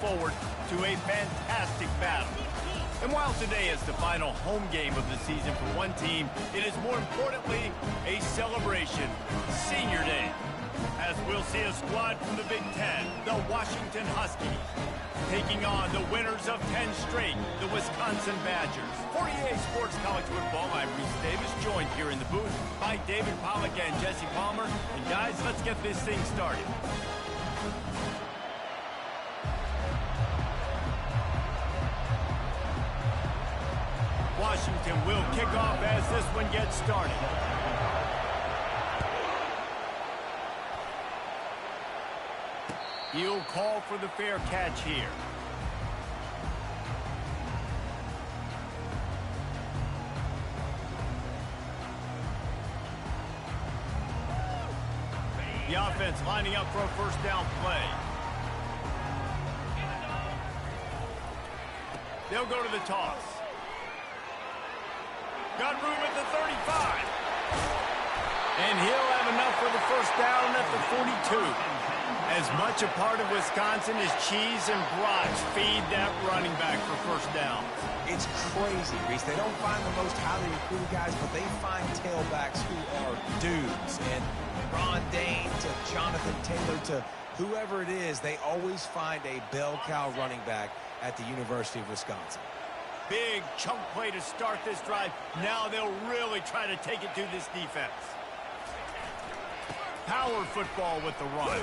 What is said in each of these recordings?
forward to a fantastic battle. And while today is the final home game of the season for one team, it is more importantly a celebration, Senior Day. As we'll see a squad from the Big Ten, the Washington Huskies, taking on the winners of 10 straight, the Wisconsin Badgers. For EA Sports College Football, I'm Reese Davis, joined here in the booth by David Pollack and Jesse Palmer. And guys, let's get this thing started. Washington will kick off as this one gets started. He'll call for the fair catch here. The offense lining up for a first down play. They'll go to the toss. Got room at the 35. And he'll have enough for the first down at the 42. As much a part of Wisconsin as cheese and brats feed that running back for first down. It's crazy, Reese. They don't find the most highly recruited guys, but they find tailbacks who are dudes. And Ron Dane to Jonathan Taylor to whoever it is, they always find a bell cow running back at the University of Wisconsin. Big chunk play to start this drive. Now they'll really try to take it to this defense. Power football with the run.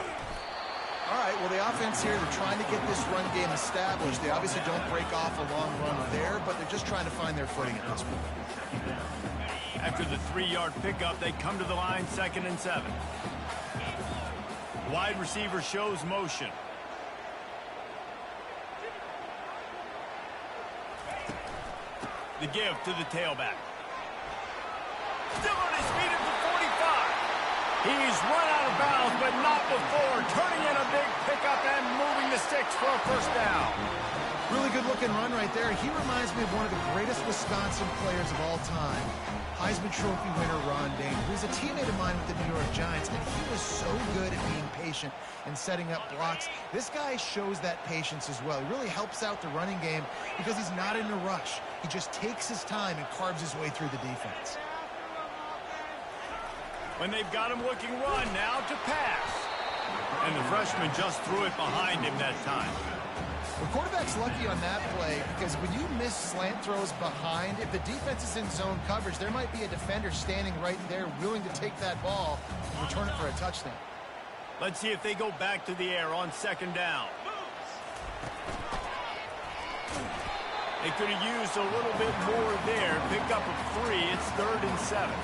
All right, well, the offense here, they're trying to get this run game established. They obviously don't break off a long run there, but they're just trying to find their footing at this point. After the 3-yard pickup, they come to the line, 2nd and 7. Wide receiver shows motion. The give to the tailback. Still on his feet at the 45. He's run out of bounds, but not before. Turning in a big pickup and moving the sticks for a first down. Really good-looking run right there. He reminds me of one of the greatest Wisconsin players of all time, Heisman Trophy winner Ron Dane, who's a teammate of mine with the New York Giants, and he was so good at being patient and setting up blocks. This guy shows that patience as well. He really helps out the running game because he's not in a rush. He just takes his time and carves his way through the defense. When they've got him looking run, now to pass. And the freshman just threw it behind him that time. The quarterback's lucky on that play because when you miss slant throws behind, if the defense is in zone coverage, there might be a defender standing right there willing to take that ball and return it for a touchdown. Let's see if they go back to the air on 2nd down. They could have used a little bit more there. Pick up a 3. It's 3rd and 7.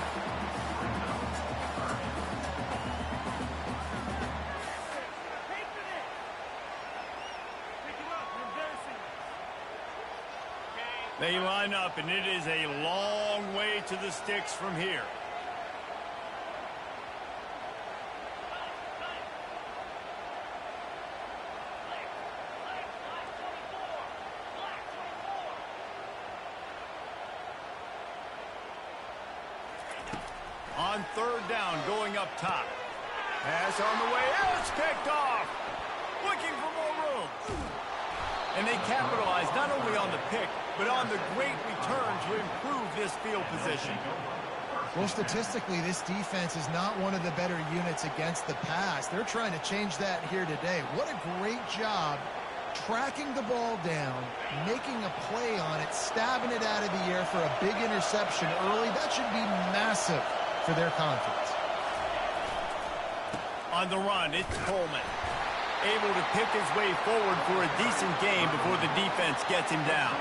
They line up, and it is a long way to the sticks from here. On 3rd down, going up top. Pass on the way. It's picked off. Looking for more room. And they capitalize not only on the pick, but on the great return to improve this field position. Well, statistically, this defense is not one of the better units against the pass. They're trying to change that here today. What a great job tracking the ball down, making a play on it, stabbing it out of the air for a big interception early. That should be massive for their confidence. On the run, it's Coleman. Able to pick his way forward for a decent game before the defense gets him down.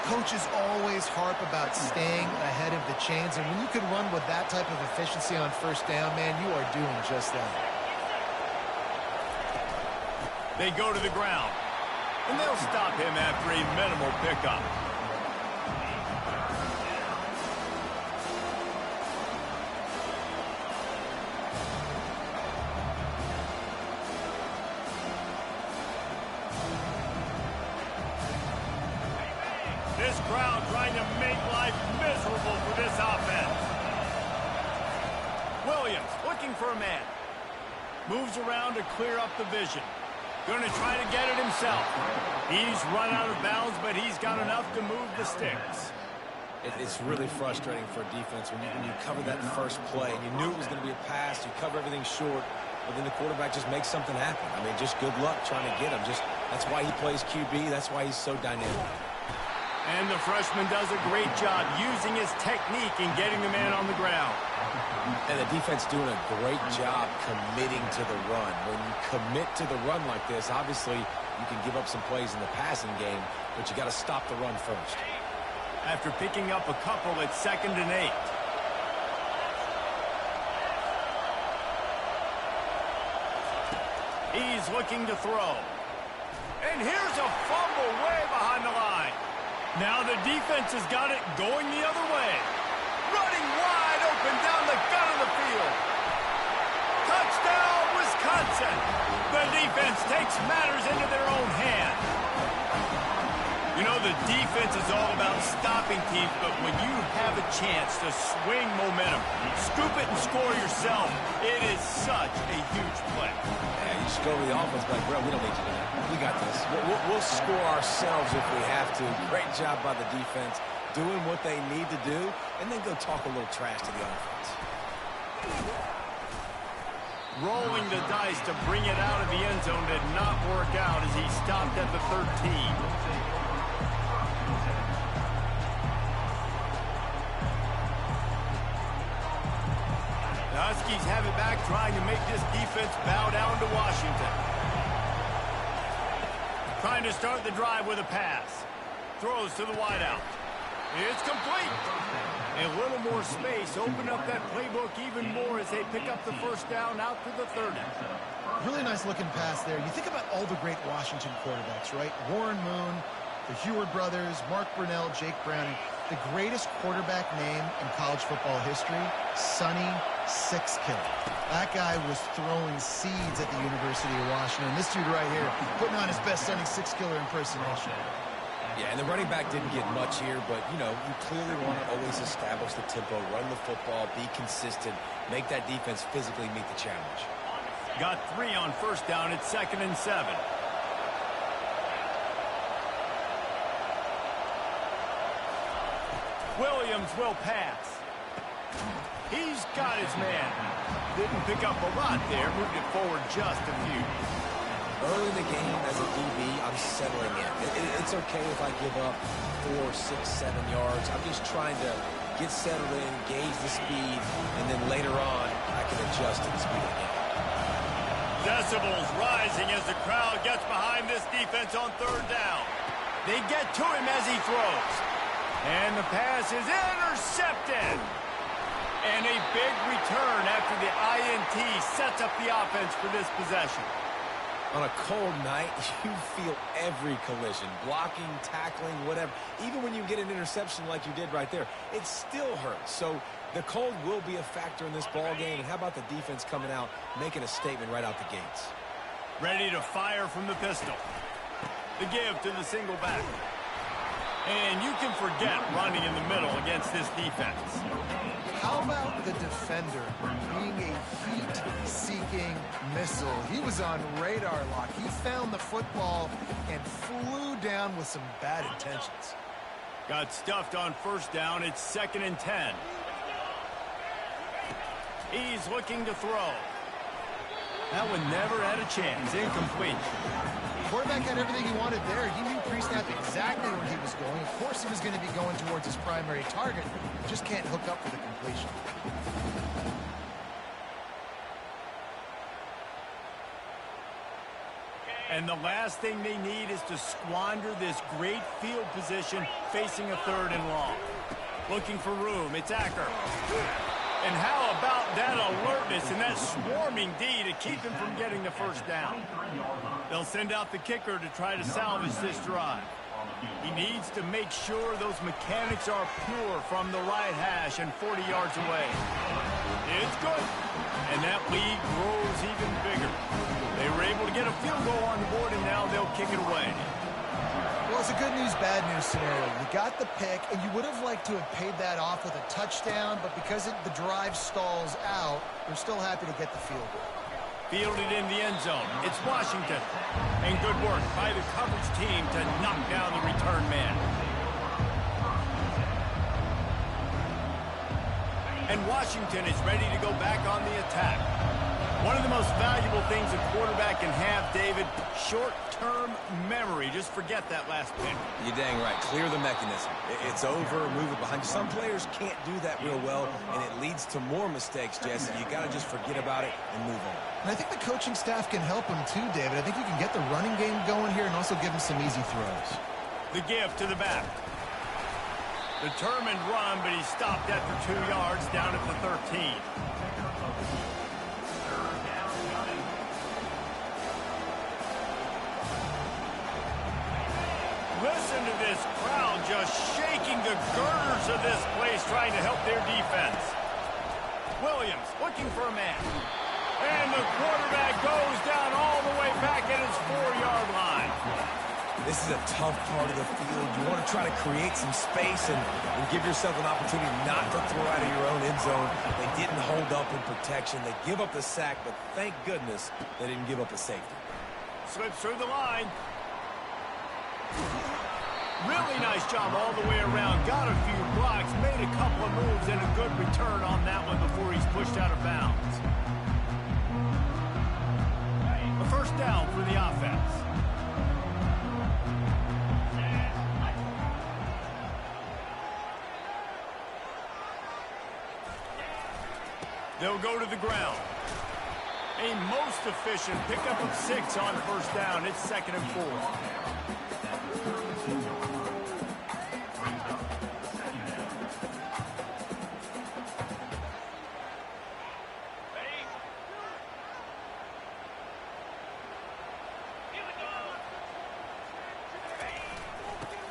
Coaches always harp about staying ahead of the chains, and when you can run with that type of efficiency on 1st down, man, you are doing just that. They go to the ground, and they'll stop him after a minimal pickup. This crowd trying to make life miserable for this offense. Williams looking for a man. Moves around to clear up the vision. Going to try to get it himself. He's run out of bounds, but he's got enough to move the sticks. It's really frustrating for a defense when you cover that first play and you knew it was going to be a pass, you cover everything short, but then the quarterback just makes something happen. I mean, just good luck trying to get him. That's why he plays QB. That's why he's so dynamic. And the freshman does a great job using his technique and getting the man on the ground. And the defense doing a great job committing to the run. When you commit to the run like this, obviously you can give up some plays in the passing game, but you got to stop the run first. After picking up a couple at 2nd and 8. He's looking to throw. And here's a fumble way behind the line. Now the defense has got it going the other way. Running wide open down the gut of the field. Touchdown, Wisconsin. The defense takes matters into their own hands. You know, the defense is all about stopping teams, but when you have a chance to swing momentum, scoop it and score yourself, it is such a huge play. Yeah, you just go to the offense like, bro, we don't need you to do that. We got this. We'll score ourselves if we have to. Great job by the defense, doing what they need to do, and then go talk a little trash to the offense. Rolling the dice to bring it out of the end zone did not work out as he stopped at the 13. The Huskies have it back, trying to make this defense bow down to Washington. Trying to start the drive with a pass. Throws to the wideout. It's complete. A little more space. Open up that playbook even more as they pick up the first down out to the 30. Really nice looking pass there. You think about all the great Washington quarterbacks, right? Warren Moon, the Heward brothers, Mark Brunell, Jake Browning. The greatest quarterback name in college football history, Sonny Sixkiller. That guy was throwing seeds at the University of Washington. This dude right here, putting on his best Sonny Sixkiller impersonation. Yeah, and the running back didn't get much here, but, you know, you clearly want to always establish the tempo, run the football, be consistent, make that defense physically meet the challenge. Got 3 on first down at 2nd and 7. Williams will pass. He's got his man. Didn't pick up a lot there. Moved it forward just a few. Early in the game, as a DB, I'm settling in. It's okay if I give up 4, 6, 7 yards. I'm just trying to get settled in, gauge the speed, and then later on, I can adjust to the speed of the game. Decibels rising as the crowd gets behind this defense on 3rd down. They get to him as he throws. And the pass is intercepted. And a big return after the INT sets up the offense for this possession. On a cold night, you feel every collision, blocking, tackling, whatever. Even when you get an interception like you did right there, it still hurts. So the cold will be a factor in this ball game. And how about the defense coming out, making a statement right out the gates? Ready to fire from the pistol. The give to the single back. And you can forget running in the middle against this defense. How about the defender being a heat-seeking missile? He was on radar lock. He found the football and flew down with some bad intentions. Got stuffed on first down. It's 2nd and 10. He's looking to throw. That one never had a chance. Incomplete. Quarterback had everything he wanted there. He knew pre-snap exactly where he was going. Of course he was going to be going towards his primary target. Just can't hook up for the completion. And the last thing they need is to squander this great field position facing a 3rd and long. Looking for room. It's Acker. And how about that alertness and that swarming D to keep him from getting the first down? They'll send out the kicker to try to salvage this drive. He needs to make sure those mechanics are pure from the right hash and 40 yards away. It's good. And that lead grows even bigger. They were able to get a field goal on the board, and now they'll kick it away. Well, it's a good news, bad news scenario. You got the pick, and you would have liked to have paid that off with a touchdown, but because the drive stalls out, they're still happy to get the field goal. Fielded in the end zone. It's Washington. And good work by the coverage team to knock down the return man. And Washington is ready to go back on the attack. One of the most valuable things a quarterback can have, David, short-term memory. Just forget that last pick. You're dang right. Clear the mechanism. It's over, move it behind you. Some players can't do that real well, and it leads to more mistakes, Jesse. You got to just forget about it and move on. And I think the coaching staff can help him too, David. I think you can get the running game going here and also give him some easy throws. The give to the back. Determined run, but he stopped after 2 yards down at the 13. Listen to this crowd just shaking the girders of this place trying to help their defense. Williams looking for a man. And the quarterback goes down all the way back at his 4-yard line. This is a tough part of the field. You want to try to create some space and give yourself an opportunity not to throw out of your own end zone. They didn't hold up in protection. They give up the sack, but thank goodness they didn't give up a safety. Slips through the line. Really nice job all the way around. Got a few blocks, made a couple of moves, and a good return on that one before he's pushed out of bounds. A first down for the offense. They'll go to the ground. A most efficient pickup of 6 on first down. It's 2nd and 4.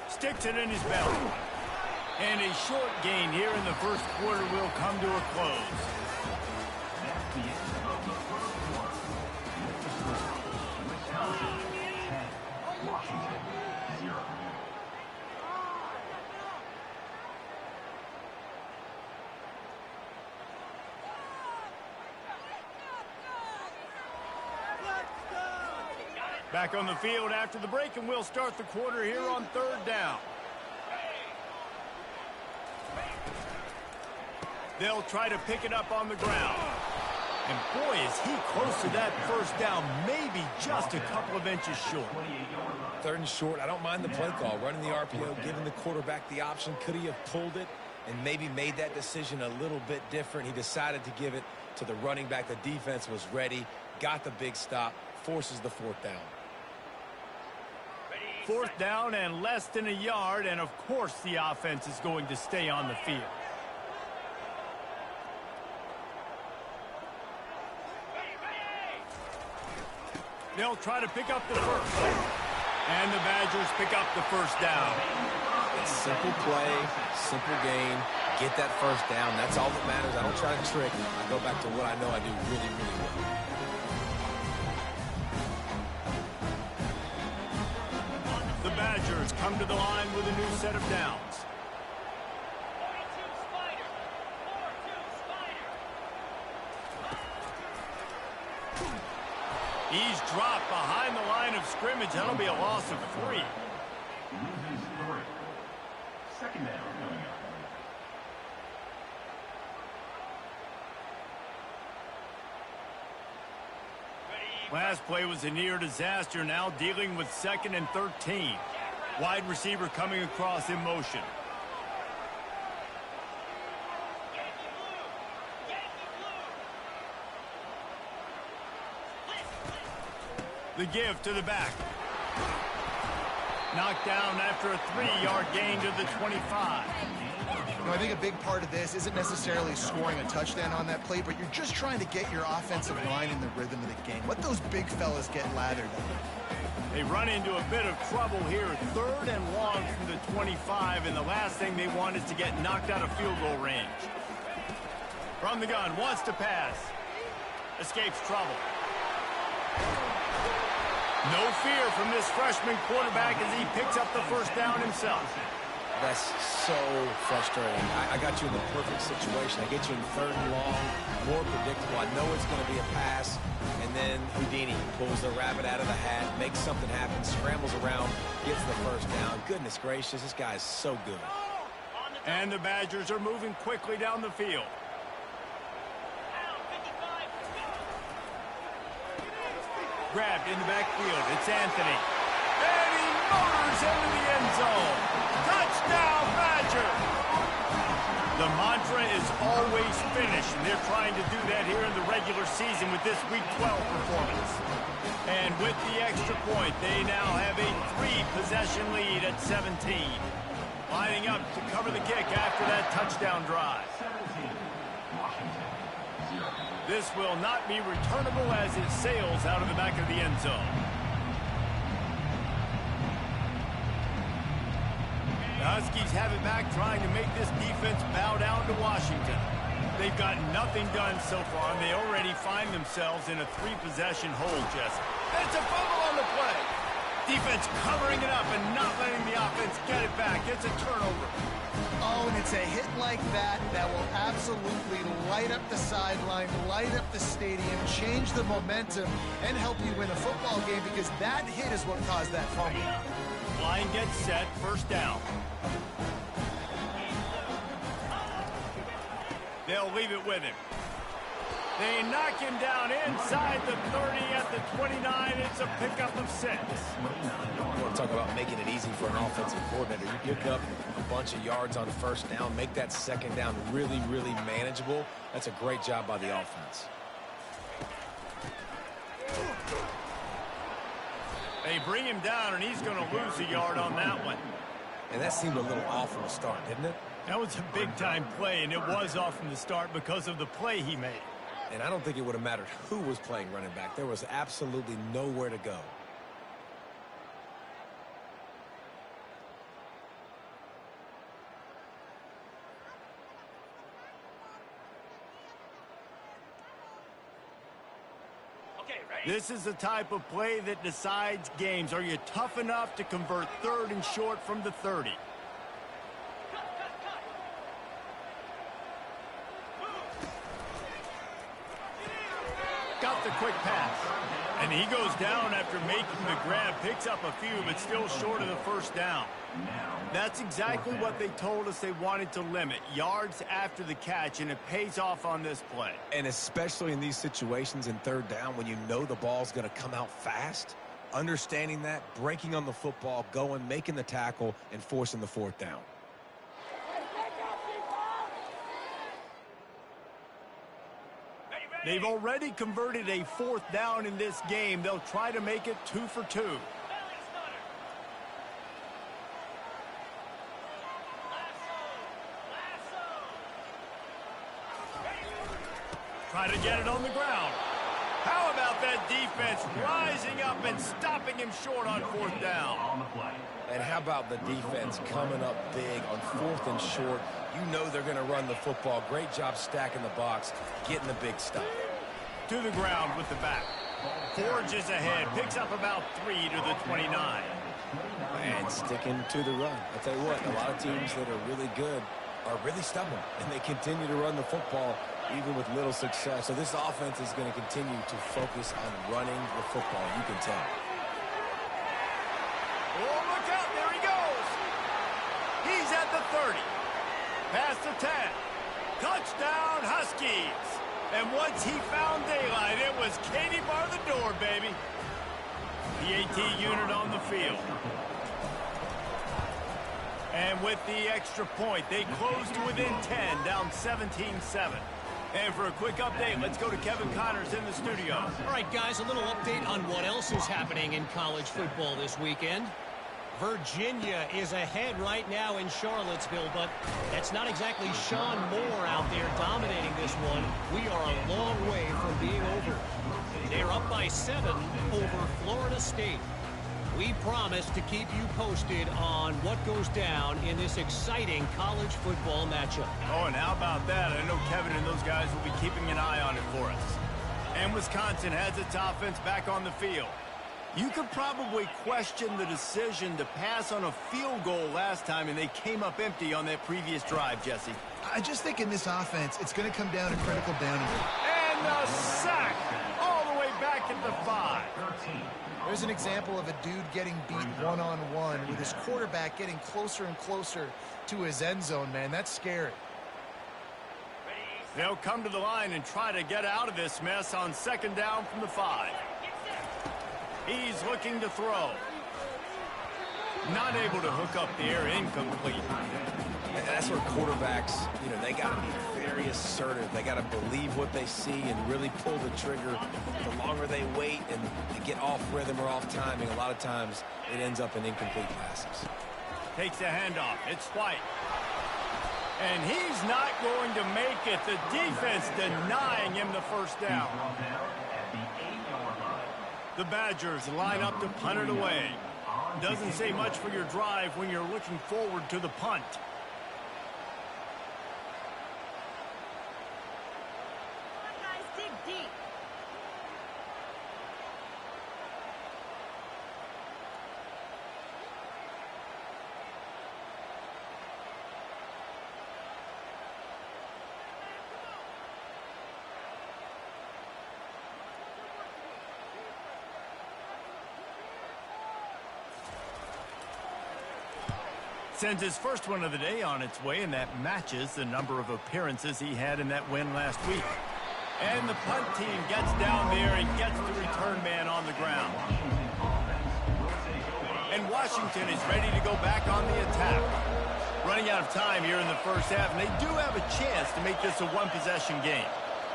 Sticks it in his belly. And a short gain here in the first quarter will come to a close. Back on the field after the break, and we'll start the quarter here on 3rd down. They'll try to pick it up on the ground. And boy, is he close to that first down, maybe just a couple of inches short. 3rd and short. I don't mind the play call. Running the RPO, giving the quarterback the option. Could he have pulled it and maybe made that decision a little bit different? He decided to give it to the running back. The defense was ready, got the big stop, forces the 4th down. 4th down and less than a yard, and of course the offense is going to stay on the field. They'll try to pick up the first. And the Badgers pick up the first down. It's simple play, simple game. Get that first down. That's all that matters. I don't try to trick. I go back to what I know I do really, really well. The Badgers come to the line with a new set of downs. He's dropped behind the line of scrimmage. That'll be a loss of 3. Loses 3. 2nd down coming up. Last play was a near disaster, now dealing with 2nd and 13. Wide receiver coming across in motion. The give to the back. Knocked down after a 3-yard gain to the 25. You know, I think a big part of this isn't necessarily scoring a touchdown on that play, but you're just trying to get your offensive line in the rhythm of the game. Let those big fellas get lathered up. They run into a bit of trouble here. 3rd and long from the 25, and the last thing they want is to get knocked out of field goal range. From the gun, wants to pass. Escapes trouble. No fear from this freshman quarterback as he picks up the first down himself. That's so frustrating. I got you in the perfect situation. I get you in third and long, more predictable. I know it's going to be a pass, and then Houdini pulls the rabbit out of the hat, makes something happen, scrambles around, gets the first down. Goodness gracious, this guy is so good. And the Badgers are moving quickly down the field. Grabbed in the backfield. It's Anthony. And he motors into the end zone. Touchdown, Badger! The mantra is always finish, and they're trying to do that here in the regular season with this Week 12 performance. And with the extra point, they now have a 3-possession lead at 17. Lining up to cover the kick after that touchdown drive. This will not be returnable as it sails out of the back of the end zone. The Huskies have it back, trying to make this defense bow down to Washington. They've got nothing done so far, and they already find themselves in a 3-possession hole, Jesse. It's a fumble on the play. Defense covering it up and not letting the offense get it back. It's a turnover. Oh, and it's a hit like that that will absolutely light up the sideline, light up the stadium, change the momentum, and help you win a football game, because that hit is what caused that fumble. Line gets set, first down. They'll leave it with him. They knock him down inside the 30 at the 29. It's a pickup of 6. You want to talk about making it easy for an offensive coordinator. You pick up a bunch of yards on first down, make that second down really, really manageable. That's a great job by the offense. They bring him down, and he's going to lose a yard on that one. And that seemed a little off from the start, didn't it? That was a big-time play, and it was off from the start because of the play he made. And I don't think it would have mattered who was playing running back. There was absolutely nowhere to go. This is the type of play that decides games. Are you tough enough to convert 3rd and short from the 30? Got the quick pass. And he goes down after making the grab. Picks up a few, but still short of the first down. That's exactly what they told us they wanted to limit. Yards after the catch, and it pays off on this play. And especially in these situations in 3rd down when you know the ball's going to come out fast, understanding that, breaking on the football, going, making the tackle, and forcing the 4th down. They've already converted a 4th down in this game. They'll try to make it 2 for 2. Try to get it on the ground. How about that defense rising up and stopping him short on 4th down? And how about the defense coming up big on 4th and short? You know they're going to run the football. Great job stacking the box, getting the big stop. To the ground with the back. Forges ahead, picks up about 3 to the 29. And sticking to the run. I'll tell you what, a lot of teams that are really good are really stubborn, and they continue to run the football even with little success. So this offense is going to continue to focus on running the football, you can tell. Oh, look out, there he goes. He's at the 30. Past the 10. Touchdown, Huskies. And once he found daylight, it was Katie bar the door, baby. The AT unit on the field. And with the extra point, they close to within 10, down 17-7. And for a quick update, let's go to Kevin Connors in the studio. All right, guys, a little update on what else is happening in college football this weekend. Virginia is ahead right now in Charlottesville, but that's not exactly Sean Moore out there dominating this one. We are a long way from being over. They're up by 7 over Florida State. We promise to keep you posted on what goes down in this exciting college football matchup. Oh, and how about that? I know Kevin and those guys will be keeping an eye on it for us. And Wisconsin has its offense back on the field. You could probably question the decision to pass on a field goal last time, and they came up empty on that previous drive, Jesse. I just think in this offense, it's going to come down to critical down. And the sack all the way back at the 5. There's an example of a dude getting beat one-on-one with his quarterback getting closer and closer to his end zone, man. That's scary. They'll come to the line and try to get out of this mess on second down from the 5. He's looking to throw. Not able to hook up the air, incomplete. That's where quarterbacks, they got to be very assertive. They got to believe what they see and really pull the trigger. The longer they wait and they get off rhythm or off timing, a lot of times it ends up in incomplete passes. Takes a handoff. It's White. And he's not going to make it. The defense denying him the first down. The Badgers line up to punt it away. Doesn't say much for your drive when you're looking forward to the punt. Sends his first one of the day on its way, and that matches the number of appearances he had in that win last week. And the punt team gets down there and gets the return man on the ground. And Washington is ready to go back on the attack. Running out of time here in the first half, and they do have a chance to make this a one-possession game.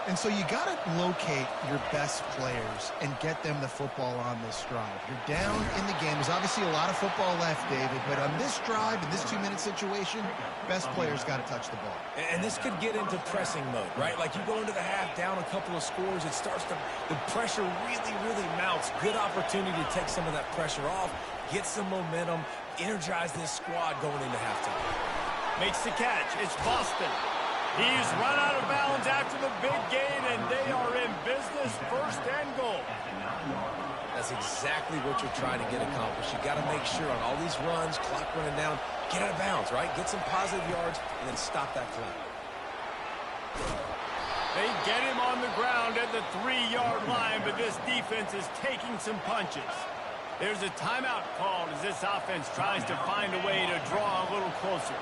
And so you got to locate your best players and get them the football on this drive. You're down in the game. There's obviously a lot of football left, David, but on this drive, in this 2-minute situation, best players got to touch the ball. And this could get into pressing mode, right? Like you go into the half down a couple of scores, it starts to, the pressure really, really mounts. Good opportunity to take some of that pressure off, get some momentum, energize this squad going into halftime. Makes the catch. It's Boston. He's run out of bounds after the big gain, and they are in business, first and goal. That's exactly what you're trying to get accomplished. You got to make sure on all these runs, clock running down, get out of bounds, right? Get some positive yards, and then stop that clock. They get him on the ground at the 3-yard line, but this defense is taking some punches. There's a timeout called as this offense tries to find a way to draw a little closer.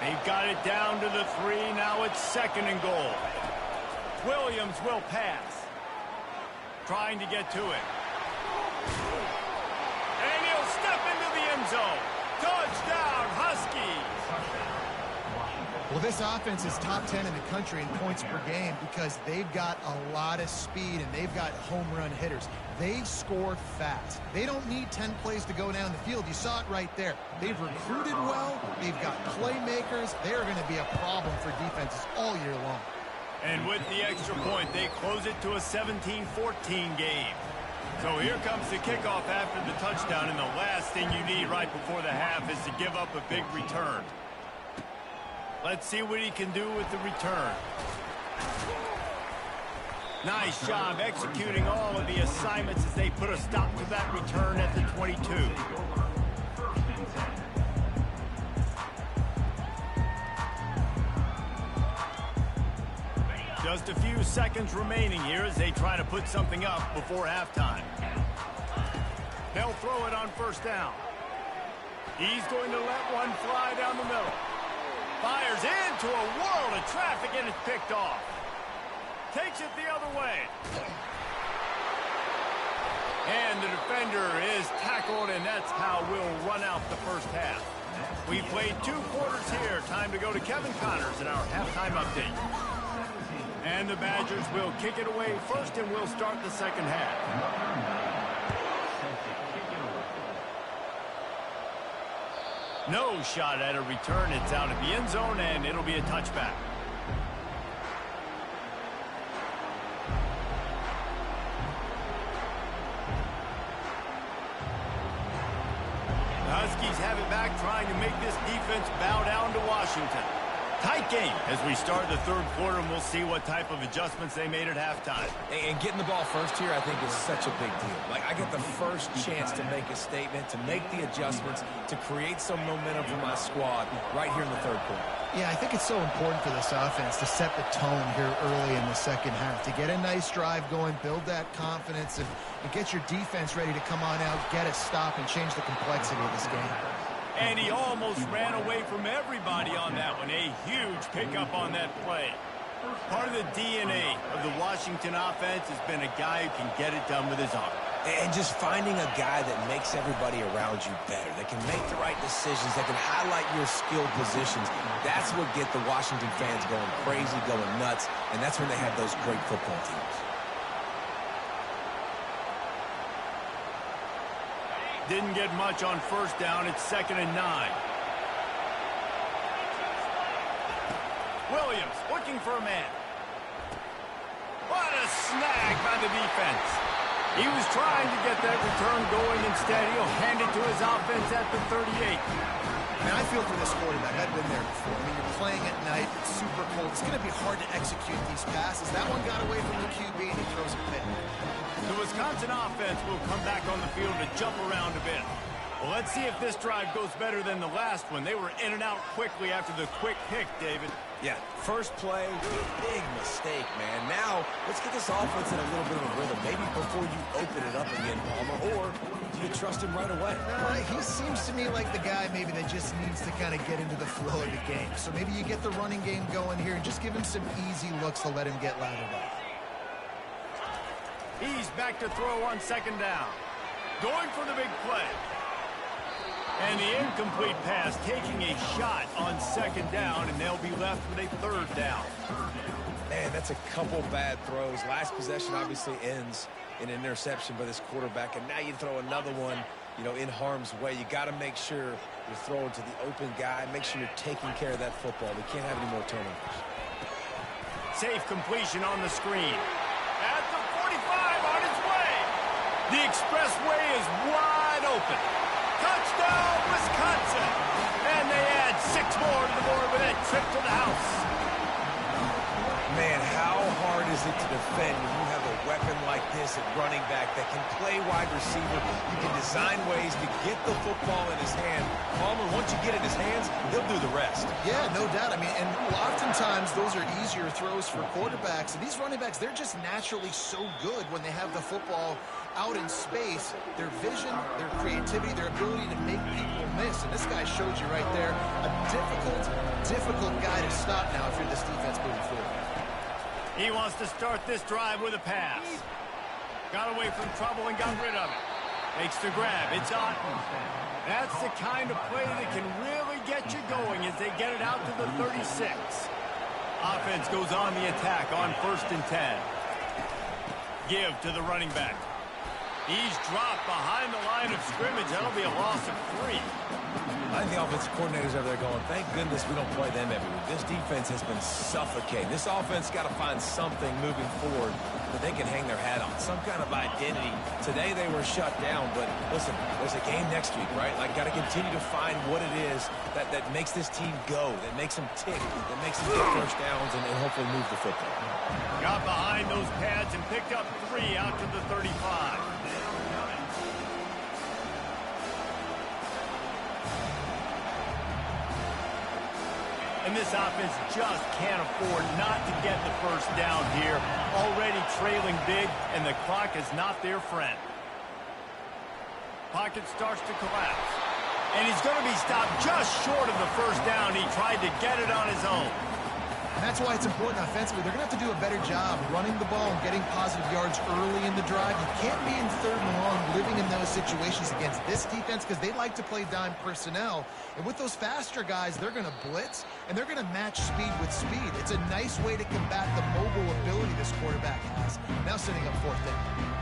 They've got it down to the 3. Now it's second and goal. Williams will pass. Trying to get to it. And he'll step into the end zone. Touchdown, Huskies. Well, this offense is top 10 in the country in points per game because they've got a lot of speed and they've got home run hitters. They score fast. They don't need 10 plays to go down the field. You saw it right there. They've recruited well. They've got playmakers. They're going to be a problem for defenses all year long. And with the extra point, they close it to a 17-14 game. So here comes the kickoff after the touchdown, and the last thing you need right before the half is to give up a big return. Let's see what he can do with the return. Nice job executing all of the assignments as they put a stop to that return at the 22. Just a few seconds remaining here as they try to put something up before halftime. They'll throw it on first down. He's going to let one fly down the middle. Fires into a world of traffic and it's picked off. Takes it the other way. And the defender is tackled, and that's how we'll run out the first half. We played 2 quarters here. Time to go to Kevin Connors in our halftime update. And the Badgers will kick it away first, and we'll start the second half. No shot at a return. It's out of the end zone, and it'll be a touchback. The Huskies have it back, trying to make this defense bow down to Washington. Tight game as we start the third quarter, and we'll see what type of adjustments they made at halftime. And getting the ball first here, I think, is such a big deal. Like, I get the first chance to make a statement, to make the adjustments, to create some momentum for my squad right here in the third quarter. Yeah, I think it's so important for this offense to set the tone here early in the second half, to get a nice drive going, build that confidence, and get your defense ready to come on out, get a stop, and change the complexity of this game. And he almost ran away from everybody on that one. A huge pickup on that play. Part of the DNA of the Washington offense has been a guy who can get it done with his arm. And just finding a guy that makes everybody around you better, that can make the right decisions, that can highlight your skilled positions. That's what get the Washington fans going crazy, going nuts, and that's when they have those great football teams. Didn't get much on first down. It's 2nd and 9. Williams looking for a man. What a snag by the defense. He was trying to get that return going. Instead, he'll hand it to his offense at the 38. Man, I feel for this quarterback. I've been there before. I mean, you're playing at night. It's super cold. It's going to be hard to execute these passes. That one got away from the QB, and he throws a pick. The Wisconsin offense will come back on the field to jump around a bit. Well, let's see if this drive goes better than the last one. They were in and out quickly after the quick pick, David. Yeah, first play, big mistake, man. Now, let's get this offense in a little bit of a rhythm. Maybe before you open it up again, Palmer, or do you trust him right away? He seems to me like the guy maybe that just needs to kind of get into the flow of the game. So maybe you get the running game going here and just give him some easy looks to let him get lathered up. He's back to throw on 2nd down. Going for the big play. And the incomplete pass taking a shot on 2nd down, and they'll be left with a 3rd down. Man, that's a couple bad throws. Last possession obviously ends in an interception by this quarterback, and now you throw another one, in harm's way. You got to make sure you're throwing to the open guy. Make sure you're taking care of that football. We can't have any more turnovers. Safe completion on the screen. At the 45 on its way. The expressway is wide open. Touchdown, Wisconsin! And they add 6 more to the board with a trip to the house. Man, how hard is it to defend when you have a weapon like this at running back that can play wide receiver? You can design ways to get the football in his hand. Palmer, once you get it in his hands, he'll do the rest. Yeah, no doubt. I mean, and oftentimes those are easier throws for quarterbacks. And these running backs, they're just naturally so good when they have the football out in space. Their vision, their creativity, their ability to make people miss. And this guy showed you right there a difficult guy to stop now if you're this defense moving forward. He wants to start this drive with a pass. Got away from trouble and got rid of it. Makes the grab. It's Otten. That's the kind of play that can really get you going as they get it out to the 36. Offense goes on the attack on 1st and 10. Give to the running back. He's dropped behind the line of scrimmage. That'll be a loss of 3. I think the offensive coordinators over there going, thank goodness we don't play them every week. This defense has been suffocating. This offense got to find something moving forward that they can hang their hat on, some kind of identity. Today they were shut down, but listen, there's a game next week, right? Like, got to continue to find what it is that makes this team go, that makes them tick, that makes them get first downs and hopefully move the football. Got behind those pads and picked up 3 out to the 35. And this offense just can't afford not to get the first down here. Already trailing big, and the clock is not their friend. Pocket starts to collapse. And he's going to be stopped just short of the first down. He tried to get it on his own. And that's why it's important offensively. They're going to have to do a better job running the ball and getting positive yards early in the drive. You can't be in 3rd and long living in those situations against this defense because they like to play dime personnel. And with those faster guys, they're going to blitz, and they're going to match speed with speed. It's a nice way to combat the mobile ability this quarterback has. Now sitting up 4th down.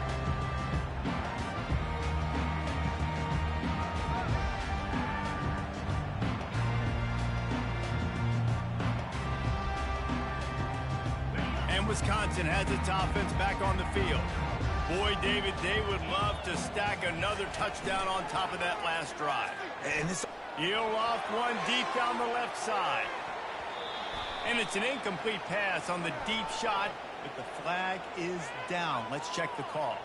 Wisconsin has its offense back on the field. Boy, David, they would love to stack another touchdown on top of that last drive. And this... He'll off one deep down the left side. And it's an incomplete pass on the deep shot, but the flag is down. Let's check the call.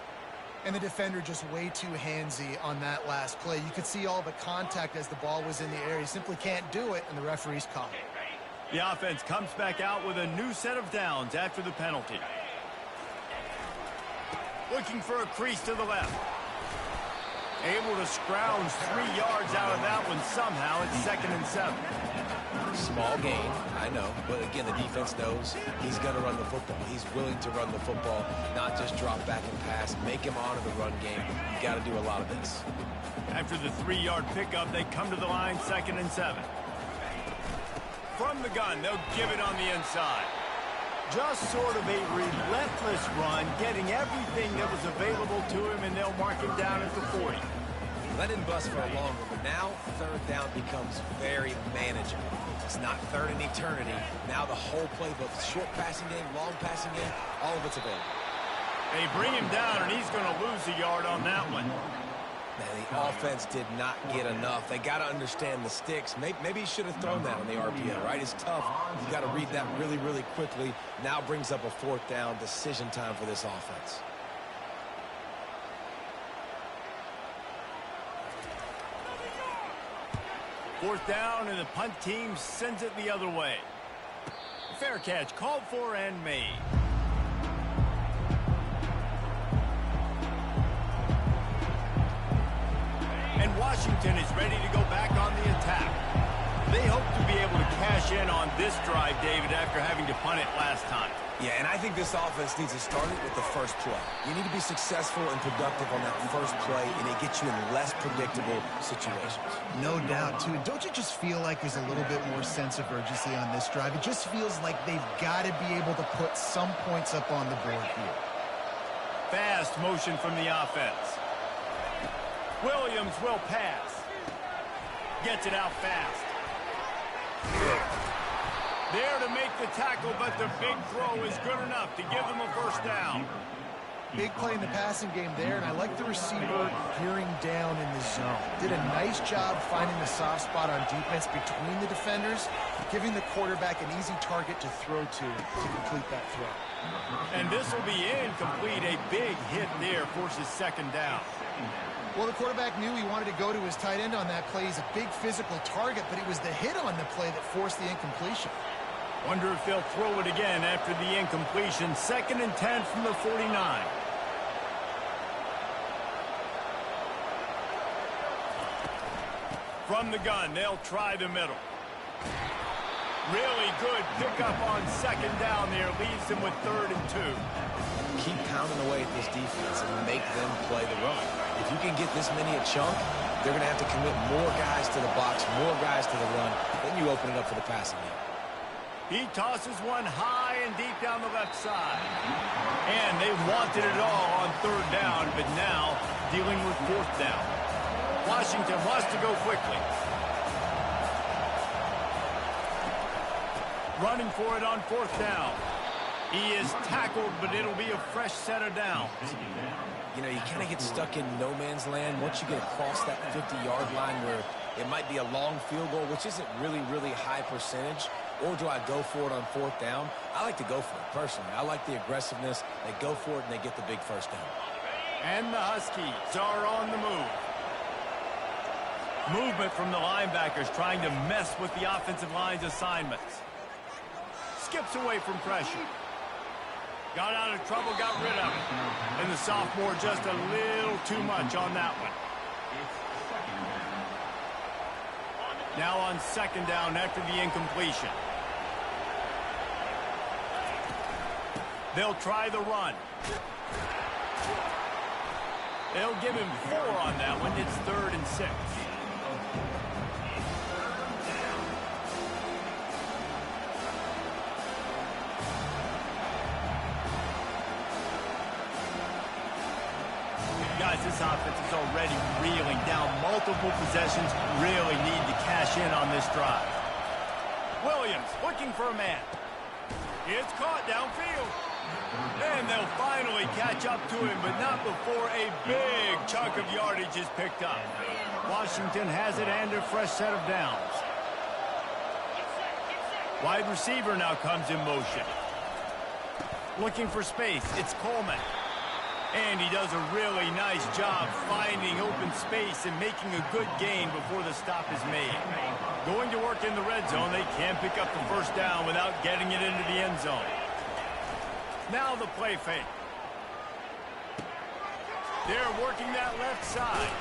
And the defender just way too handsy on that last play. You could see all the contact as the ball was in the air. He simply can't do it, and the referee's caught it. The offense comes back out with a new set of downs after the penalty. Looking for a crease to the left. Able to scrounge 3 yards out of that one somehow. It's 2nd and 7. Small gain, I know, but again, the defense knows he's going to run the football. He's willing to run the football, not just drop back and pass, make him honor the run game. You got to do a lot of this. After the 3-yard pickup, they come to the line, 2nd and 7. From the gun, they'll give it on the inside. Just sort of a relentless run, getting everything that was available to him, and they'll mark him down at the 40. Let him bust for a long one, but now 3rd down becomes very manageable. It's not 3rd and eternity. Now the whole playbook, short passing game, long passing game, all of it's available. They bring him down, and he's going to lose a yard on that one. Man, the offense did not get enough. They got to understand the sticks. Maybe he should have thrown that on the RPO, right? It's tough. You got to read that really, really quickly. Now brings up a 4th down, decision time for this offense. Fourth down, and the punt team sends it the other way. Fair catch called for and made. And Washington is ready to go back on the attack. They hope to be able to cash in on this drive, David, after having to punt it last time. Yeah, and I think this offense needs to start it with the first play. You need to be successful and productive on that first play, and it gets you in less predictable situations. No doubt, too. Don't you just feel like there's a little bit more sense of urgency on this drive? It just feels like they've got to be able to put some points up on the board here. Fast motion from the offense. Williams will pass. Gets it out fast. There to make the tackle, but the big throw is good enough to give them a 1st down. Big play in the passing game there, and I like the receiver gearing down in the zone. Did a nice job finding the soft spot on defense between the defenders, giving the quarterback an easy target to throw to complete that throw. And this will be incomplete. A big hit there forces 2nd down. Well, the quarterback knew he wanted to go to his tight end on that play. He's a big physical target, but it was the hit on the play that forced the incompletion. Wonder if they'll throw it again after the incompletion. 2nd and 10 from the 49. From the gun, they'll try the middle. Really good pickup on 2nd down there. Leaves them with 3rd and 2. Keep pounding away at this defense and make them play the run. If you can get this many a chunk, they're going to have to commit more guys to the box, more guys to the run. Then you open it up for the passing game. He tosses one high and deep down the left side. And they wanted it all on 3rd down, but now dealing with 4th down. Washington wants to go quickly. Running for it on 4th down. He is tackled, but it'll be a fresh set of downs. You know, you kind of get stuck in no man's land once you get across that 50-yard line where it might be a long field goal, which isn't really, really high percentage. Or do I go for it on 4th down? I like to go for it, personally. I like the aggressiveness. They go for it, and they get the big 1st down. And the Huskies are on the move. Movement from the linebackers trying to mess with the offensive line's assignments. Skips away from pressure. Got out of trouble, got rid of it. And the sophomore just a little too much on that one. Now on 2nd down after the incompletion. They'll try the run. They'll give him 4 on that one. It's 3rd and 6. Guys, this offense is already reeling down multiple possessions. Really need to cash in on this drive. Williams looking for a man. It's caught downfield. And they'll finally catch up to him, but not before a big chunk of yardage is picked up. Washington has it and a fresh set of downs. Wide receiver now comes in motion. Looking for space. It's Coleman. And he does a really nice job finding open space and making a good gain before the stop is made. Going to work in the red zone, they can pick up the first down without getting it into the end zone. Now the play fake. They're working that left side.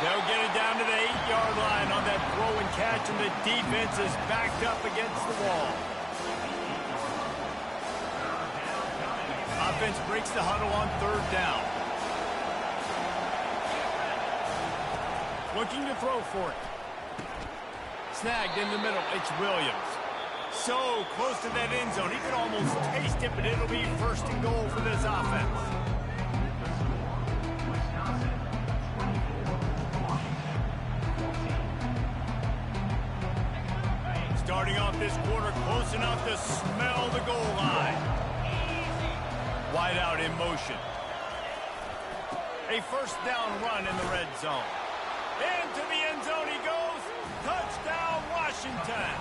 They'll get it down to the 8-yard line on that throw and catch, and the defense is backed up against the wall. Offense breaks the huddle on third down. Looking to throw for it. Snagged in the middle. It's Williams. So close to that end zone. He could almost taste it, but it'll be first and goal for this offense. Starting off this quarter close enough to smell the goal line. Wide out in motion. A first down run in the red zone. Into the end zone he goes. Touchdown, Washington.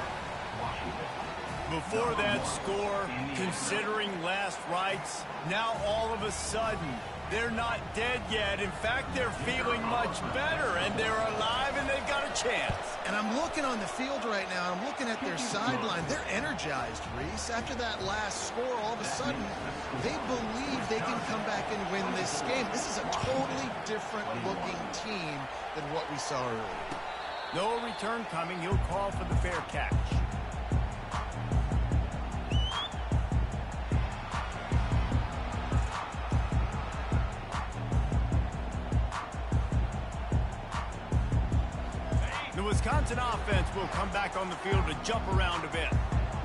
Before that score, considering last rites, now all of a sudden, they're not dead yet. In fact, they're feeling much better, and they're alive, and they've got a chance. And I'm looking on the field right now, and I'm looking at their sideline. They're energized, Reese. After that last score, all of a sudden, they believe they can come back and win this game. This is a totally different-looking team than what we saw earlier. No return coming. He'll call for the fair catch. The Wisconsin offense will come back on the field to jump around a bit.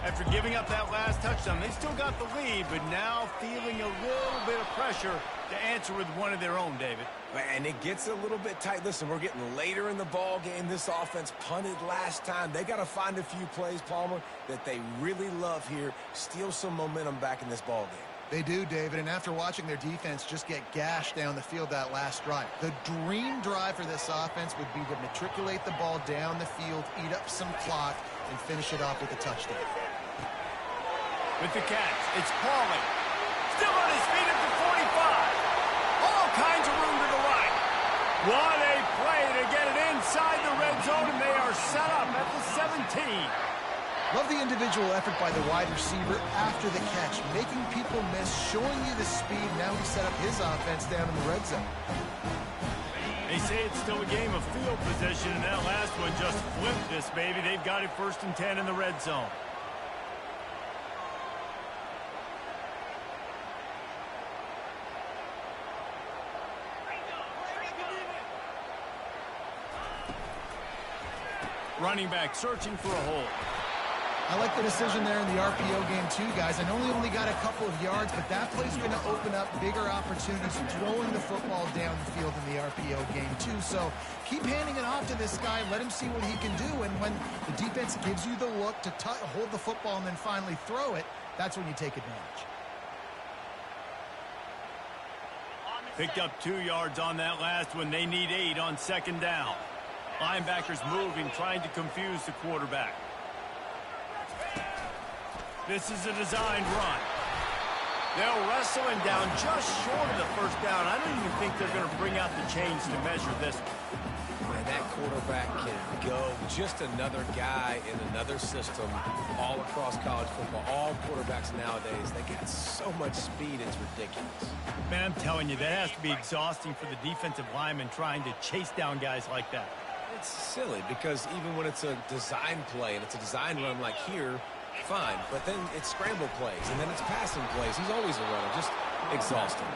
After giving up that last touchdown, they still got the lead, but now feeling a little bit of pressure to answer with one of their own, David. And it gets a little bit tight. Listen, we're getting later in the ball game. This offense punted last time. They got to find a few plays, Palmer, that they really love here. Steal some momentum back in this ball game. They do, David, and after watching their defense just get gashed down the field that last drive, the dream drive for this offense would be to matriculate the ball down the field, eat up some clock, and finish it off with a touchdown. With the catch, it's Pauling. Still on his feet at the 45. All kinds of room to the right. What a play to get it inside the red zone, and they are set up at the 17. Love the individual effort by the wide receiver after the catch, making people miss, showing you the speed. Now he set up his offense down in the red zone. They say it's still a game of field position, and that last one just flipped this baby. They've got it 1st and 10 in the red zone. Running back searching for a hole. I like the decision there in the RPO game too, guys. I know he only got a couple of yards, but that play's going to open up bigger opportunities throwing the football down the field in the RPO game too. So keep handing it off to this guy. Let him see what he can do. And when the defense gives you the look to hold the football and then finally throw it, that's when you take advantage. Picked up 2 yards on that last one. They need 8 on 2nd down. Linebackers moving, trying to confuse the quarterback. This is a designed run. They'll wrestle him down just short of the 1st down. I don't even think they're going to bring out the chains to measure this one. And that quarterback can go. Just another guy in another system all across college football. All quarterbacks nowadays, they got so much speed, it's ridiculous. Man, I'm telling you, that has to be exhausting for the defensive lineman trying to chase down guys like that. It's silly because even when it's a design play and it's a design run like here, fine, but then it's scramble plays, and then it's passing plays. He's always a runner, just exhausting.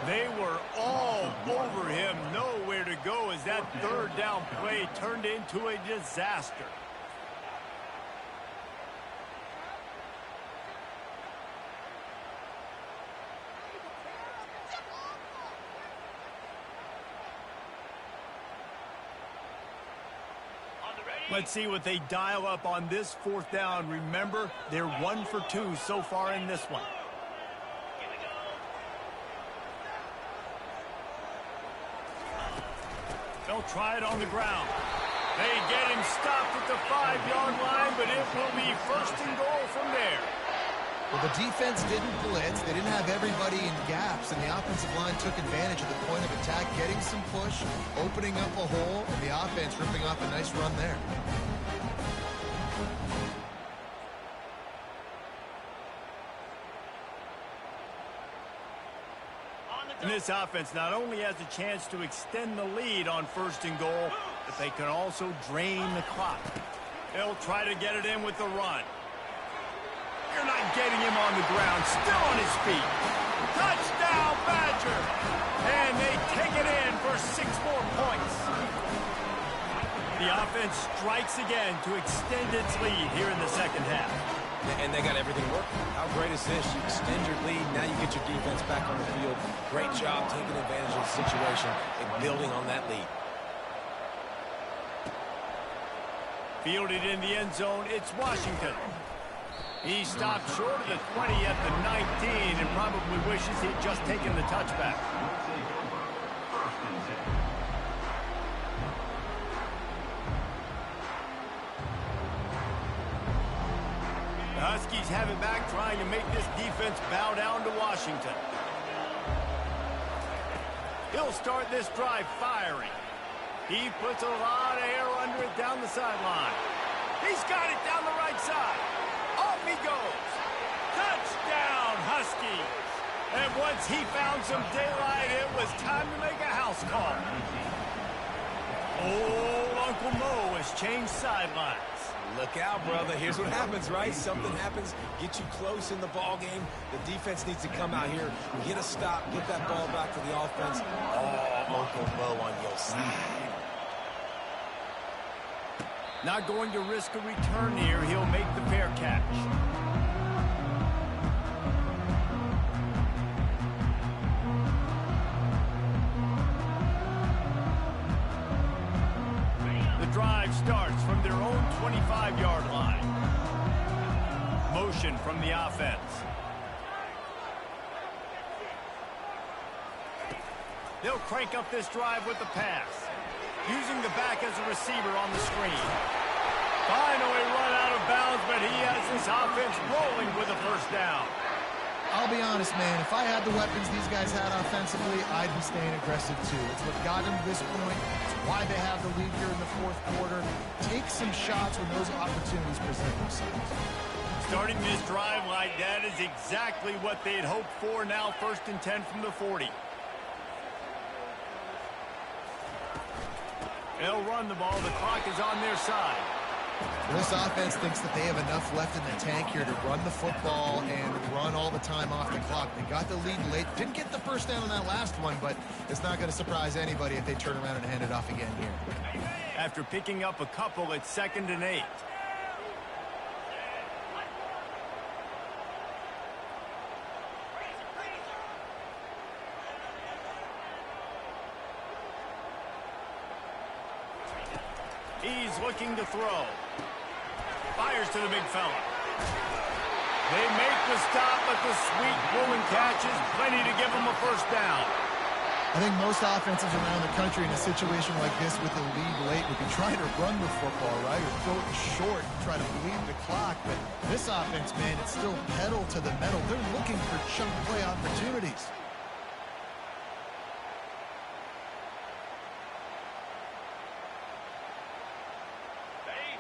They were all over him, nowhere to go as that 3rd down play turned into a disaster. Let's see what they dial up on this 4th down. Remember, they're 1 for 2 so far in this one. They'll try it on the ground. They get him stopped at the 5-yard line, but it will be first and goal from there. Well, the defense didn't blitz. They didn't have everybody in gaps, and the offensive line took advantage of the point of attack, getting some push, opening up a hole, and the offense ripping off a nice run there. And this offense not only has a chance to extend the lead on first and goal, but they can also drain the clock. They'll try to get it in with the run. You're not getting him on the ground, still on his feet. Touchdown, Badger! And they take it in for 6 more points. The offense strikes again to extend its lead here in the second half. And they got everything working. How great is this? You extend your lead, now you get your defense back on the field. Great job taking advantage of the situation and building on that lead. Fielded in the end zone, it's Washington. He stopped short of the 20 at the 19 and probably wishes he'd just taken the touchback. The Huskies have it back, trying to make this defense bow down to Washington. He'll start this drive firing. He puts a lot of air under it down the sideline. He's got it down the right side. Off he goes. Touchdown, Huskies. And once he found some daylight, it was time to make a house call. Oh, Uncle Mo has changed sidelines. Look out, brother. Here's what happens, right? Something happens, get you close in the ball game. The defense needs to come out here, get a stop, get that ball back to the offense. Oh, Uncle Mo on your side. Not going to risk a return here. He'll make the fair catch. The drive starts from their own 25-yard line. Motion from the offense. They'll crank up this drive with the pass. Using the back as a receiver on the screen. Finally run out of bounds, but he has this offense rolling with a first down. I'll be honest, man. If I had the weapons these guys had offensively, I'd be staying aggressive too. It's what got them to this point. It's why they have the lead here in the fourth quarter. Take some shots when those opportunities present themselves. Starting this drive like that is exactly what they'd hoped for. Now 1st and 10 from the 40. They'll run the ball. The clock is on their side. This offense thinks that they have enough left in the tank here to run the football and run all the time off the clock. They got the lead late. Didn't get the first down on that last one, but it's not going to surprise anybody if they turn around and hand it off again here. After picking up a couple, it's 2nd and 8. He's looking to throw. Fires to the big fella. They make the stop, but the sweet pulling catch is plenty to give them a first down. I think most offenses around the country in a situation like this with the lead late would be trying to run the football, right? Or throw it short and try to bleed the clock. But this offense, man, it's still pedal to the metal. They're looking for chunk play opportunities.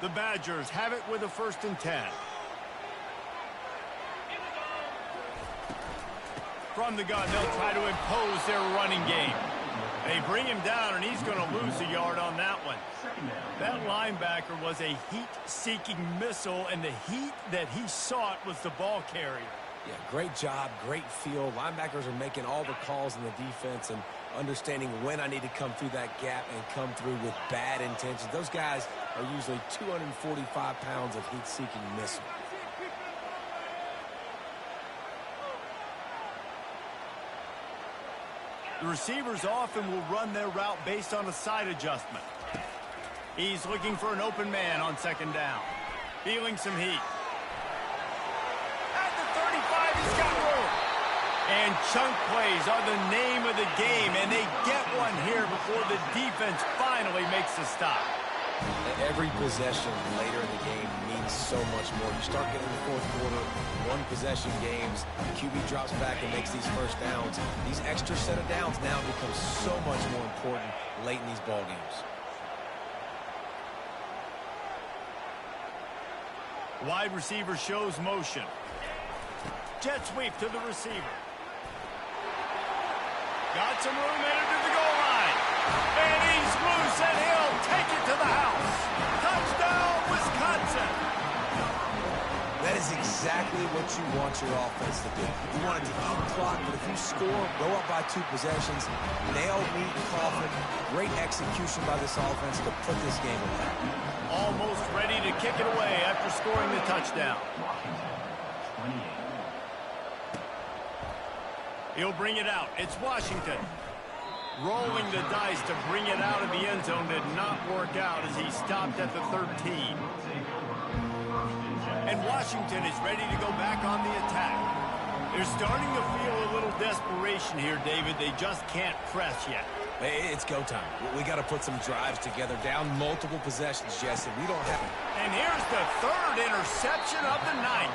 The Badgers have it with a 1st and 10. From the gun, they'll try to impose their running game. They bring him down, and he's going to lose a yard on that one. That linebacker was a heat-seeking missile, and the heat that he sought was the ball carrier. Yeah, great job, great feel. Linebackers are making all the calls in the defense and understanding when I need to come through that gap and come through with bad intentions. Those guys are usually 245 pounds of heat-seeking missile. The receivers often will run their route based on a side adjustment. He's looking for an open man on 2nd down. Feeling some heat. At the 35, he's got room. And chunk plays are the name of the game, and they get one here before the defense finally makes the stop. Every possession later in the game means so much more. You start getting the fourth quarter, one possession games, the QB drops back and makes these first downs. These extra set of downs now become so much more important late in these ball games. Wide receiver shows motion. Jet sweep to the receiver. Got some room in it to the goal line. And he's loose, and he'll take it to the house. Touchdown, Wisconsin. That is exactly what you want your offense to do. You want it to eat clock, but if you score, go up by 2 possessions, nail, meet, coffin. Great execution by this offense to put this game away. Almost ready to kick it away after scoring the touchdown. He'll bring it out. It's Washington. Rolling the dice to bring it out of the end zone did not work out as he stopped at the 13. And Washington is ready to go back on the attack. They're starting to feel a little desperation here, David. They just can't press yet. It's go time. We got to put some drives together. Down multiple possessions, Jesse. We don't have it. And here's the 3rd interception of the night.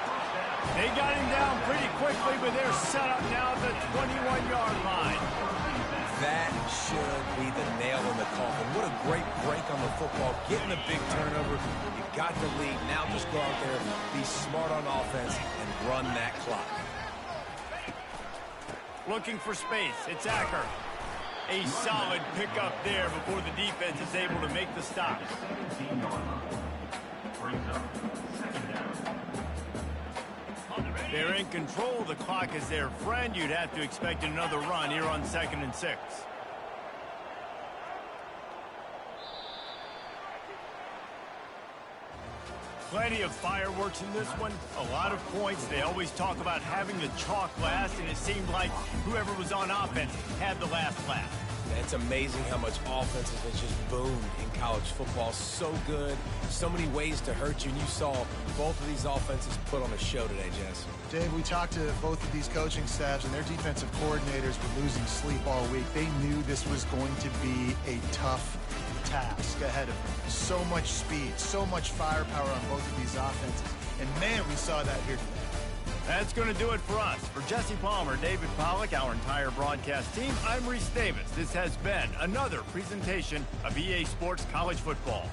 They got him down pretty quickly, but they're set up now at the 21-yard line. That should be the nail in the coffin. What a great break on the football. Getting a big turnover. You got the lead. Now just go out there, be smart on offense, and run that clock. Looking for space. It's Acker. A solid pickup there before the defense is able to make the stop. They're in control. The clock is their friend. You'd have to expect another run here on 2nd and 6. Plenty of fireworks in this one. A lot of points. They always talk about having the chalk last, and it seemed like whoever was on offense had the last laugh. It's amazing how much offense has just boomed in college football. So good, so many ways to hurt you, and you saw both of these offenses put on a show today, Jess. Dave, we talked to both of these coaching staffs, and their defensive coordinators were losing sleep all week. They knew this was going to be a tough task ahead of them. So much speed, so much firepower on both of these offenses. And, man, we saw that here today. That's going to do it for us. For Jesse Palmer, David Pollack, our entire broadcast team, I'm Reese Davis. This has been another presentation of EA Sports College Football.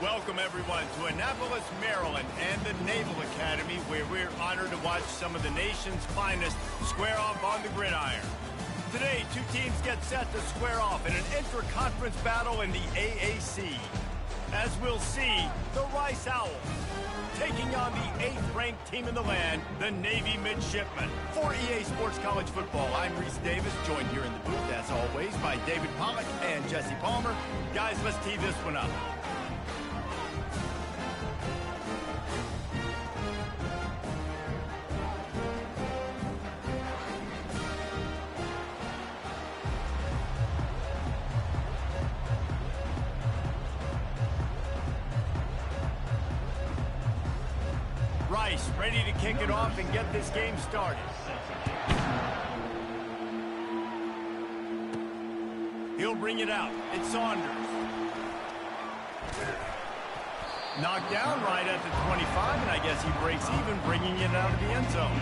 Welcome, everyone, to Annapolis, Maryland, and the Naval Academy, where we're honored to watch some of the nation's finest square off on the gridiron. Today, two teams get set to square off in an intra-conference battle in the AAC. As we'll see, the Rice Owls taking on the 8th-ranked team in the land, the Navy Midshipmen. For EA Sports College Football, I'm Reese Davis, joined here in the booth, as always, by David Pollack and Jesse Palmer. Guys, let's tee this one up. Rice ready to kick it off and get this game started. He'll bring it out. It's Saunders. Knocked down right at the 25, and I guess he breaks even, bringing it out of the end zone.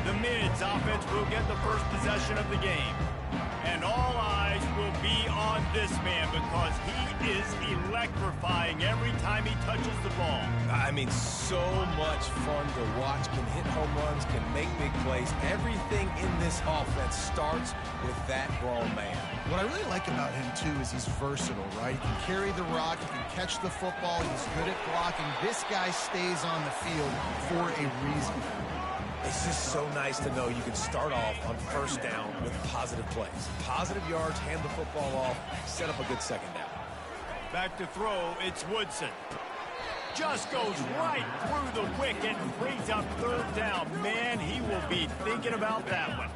The Mids offense will get the first possession of the game. And all eyes will be on this man because he is electrifying every time he touches the ball. I mean, so much fun to watch. Can hit home runs, can make big plays. Everything in this offense starts with that grown man. What I really like about him, too, is he's versatile, right? He can carry the rock, he can catch the football, he's good at blocking. This guy stays on the field for a reason. It's just so nice to know you can start off on first down with positive plays. Positive yards, hand the football off, set up a good second down. Back to throw, it's Woodson. Just goes right through the wicket and brings up third down. Man, he will be thinking about that one.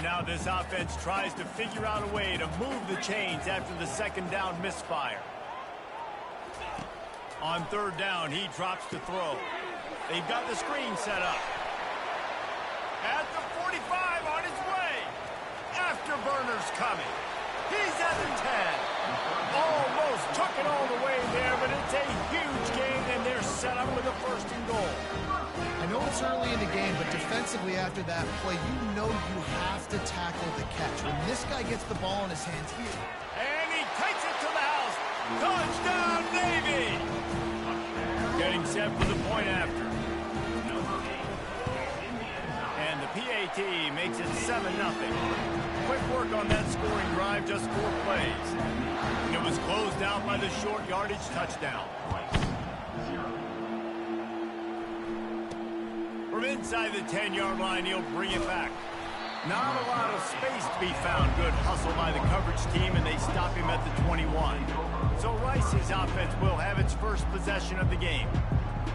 Now this offense tries to figure out a way to move the chains after the second down misfire. On third down, he drops to throw. They've got the screen set up. At the 45 on his way. Afterburner's coming. He's at the 10. Almost took it all the way there, but it's a huge game, and they're set up with a first and goal. I know it's early in the game, but defensively after that play, you know you have to tackle the catch. When this guy gets the ball in his hands here. And he takes it to the house. Touchdown, Navy! Getting set for the point after. And the PAT makes it 7-0. Quick work on that scoring drive, just 4 plays. And it was closed out by the short yardage touchdown. From inside the 10-yard line, he'll bring it back. Not a lot of space to be found. Good hustle by the coverage team, and they stop him at the 21. So Rice's offense will have its first possession of the game.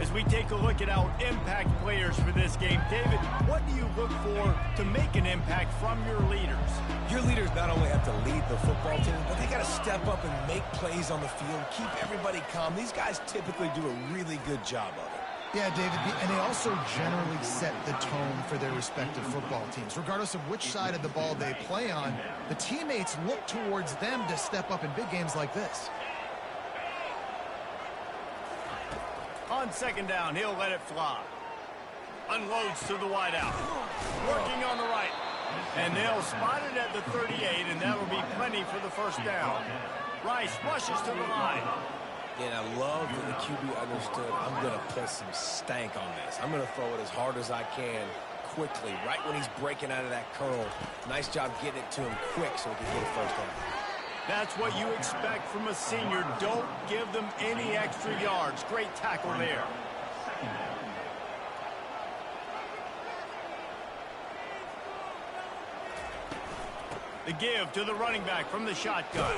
As we take a look at our impact players for this game, David, what do you look for to make an impact from your leaders? Your leaders not only have to lead the football team, but they got to step up and make plays on the field, keep everybody calm. These guys typically do a really good job of it. Yeah, David, and they also generally set the tone for their respective football teams. Regardless of which side of the ball they play on, the teammates look towards them to step up in big games like this. On second down, he'll let it fly. Unloads to the wideout. Working on the right. And they'll spot it at the 38, and that'll be plenty for the first down. Rice rushes to the line. And I love that the QB understood, I'm going to put some stank on this. I'm going to throw it as hard as I can quickly, right when he's breaking out of that curl. Nice job getting it to him quick so he can get a first down. That's what you expect from a senior. Don't give them any extra yards. Great tackle there. The give to the running back from the shotgun.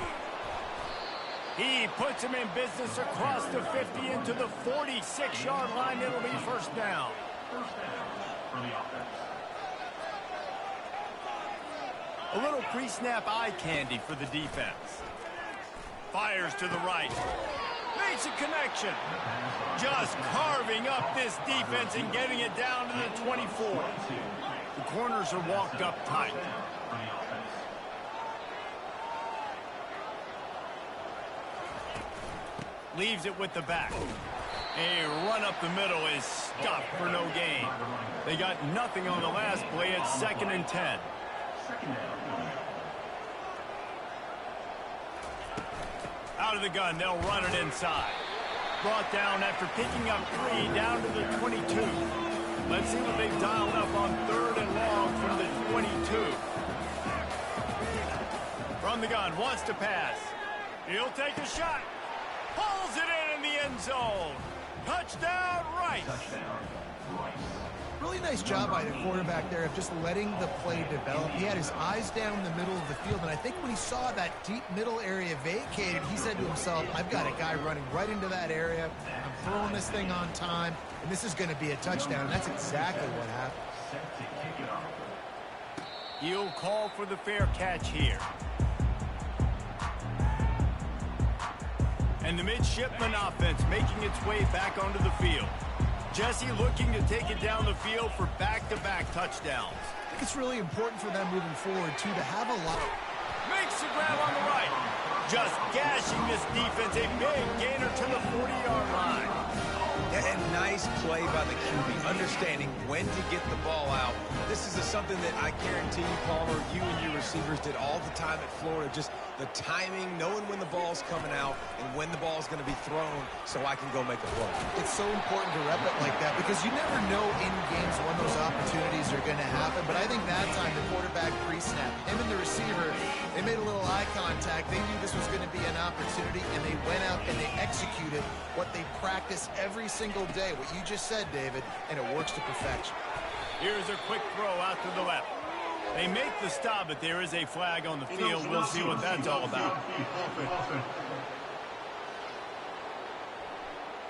He puts him in business across the 50 into the 46-yard line. It'll be first down. First down for the offense. A little pre-snap eye candy for the defense. Fires to the right. Makes a connection. Just carving up this defense and getting it down to the 24. The corners are walked up tight. Leaves it with the back. A run up the middle is stopped for no gain. They got nothing on the last play. It's 2nd and 10. Out of the gun, they'll run it inside. Brought down after picking up 3 down to the 22. Let's see what they've dialed up on 3rd and long from the 22. From the gun, wants to pass. He'll take a shot. Pulls it in the end zone. Touchdown, Rice. Touchdown, Rice. Really nice job by the quarterback there of just letting the play develop. He had his eyes down the middle of the field, and I think when he saw that deep middle area vacated, he said to himself, I've got a guy running right into that area. I'm throwing this thing on time, and this is going to be a touchdown. And that's exactly what happened. Set to kick it off. He'll call for the fair catch here. And the midshipman offense making its way back onto the field. Jesse looking to take it down the field for back-to-back touchdowns. I think it's really important for them moving forward, too, to have a lot. Makes the grab on the right. Just gashing this defense. A big gainer to the 40-yard line. And nice play by the QB, understanding when to get the ball out. This is something that I guarantee you, Palmer, you and your receivers did all the time at Florida. Just the timing, knowing when the ball's coming out and when the ball's going to be thrown so I can go make a play. It's so important to rep it like that because you never know in games when those opportunities are going to happen. But I think that time the quarterback pre-snap, him and the receiver, they made a little eye contact. They knew this was going to be an opportunity, and they went out and they executed what they practice every single day, what you just said, David, and it works to perfection. Here's a quick throw out to the left. They make the stop, but there is a flag on the field. We'll see what that's all about.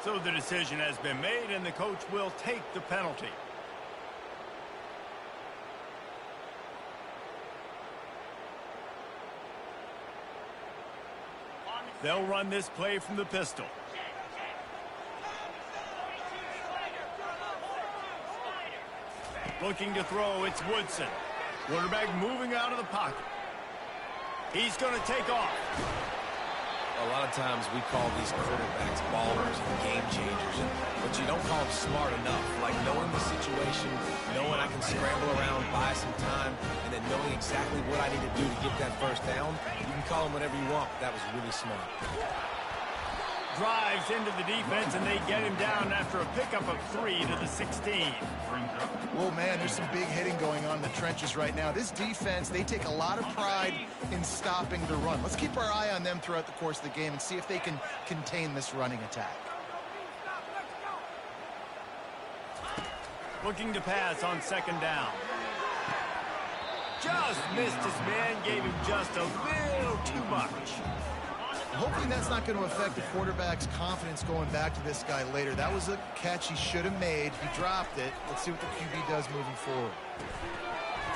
So the decision has been made, and the coach will take the penalty. They'll run this play from the pistol. Looking to throw, it's Woodson. Quarterback moving out of the pocket. He's going to take off. A lot of times we call these quarterbacks ballers and game changers, but you don't call them smart enough. Like knowing the situation, knowing I can scramble around, buy some time, and then knowing exactly what I need to do to get that first down. You can call them whatever you want, but that was really smart. Drives into the defense, and they get him down after a pickup of 3 to the 16. Well, man, there's some big hitting going on in the trenches right now. This defense, they take a lot of pride in stopping the run. Let's keep our eye on them throughout the course of the game and see if they can contain this running attack. Looking to pass on 2nd down. Just missed his man, gave him just a little too much. Hopefully that's not going to affect the quarterback's confidence going back to this guy later. That was a catch he should have made. He dropped it. Let's see what the QB does moving forward.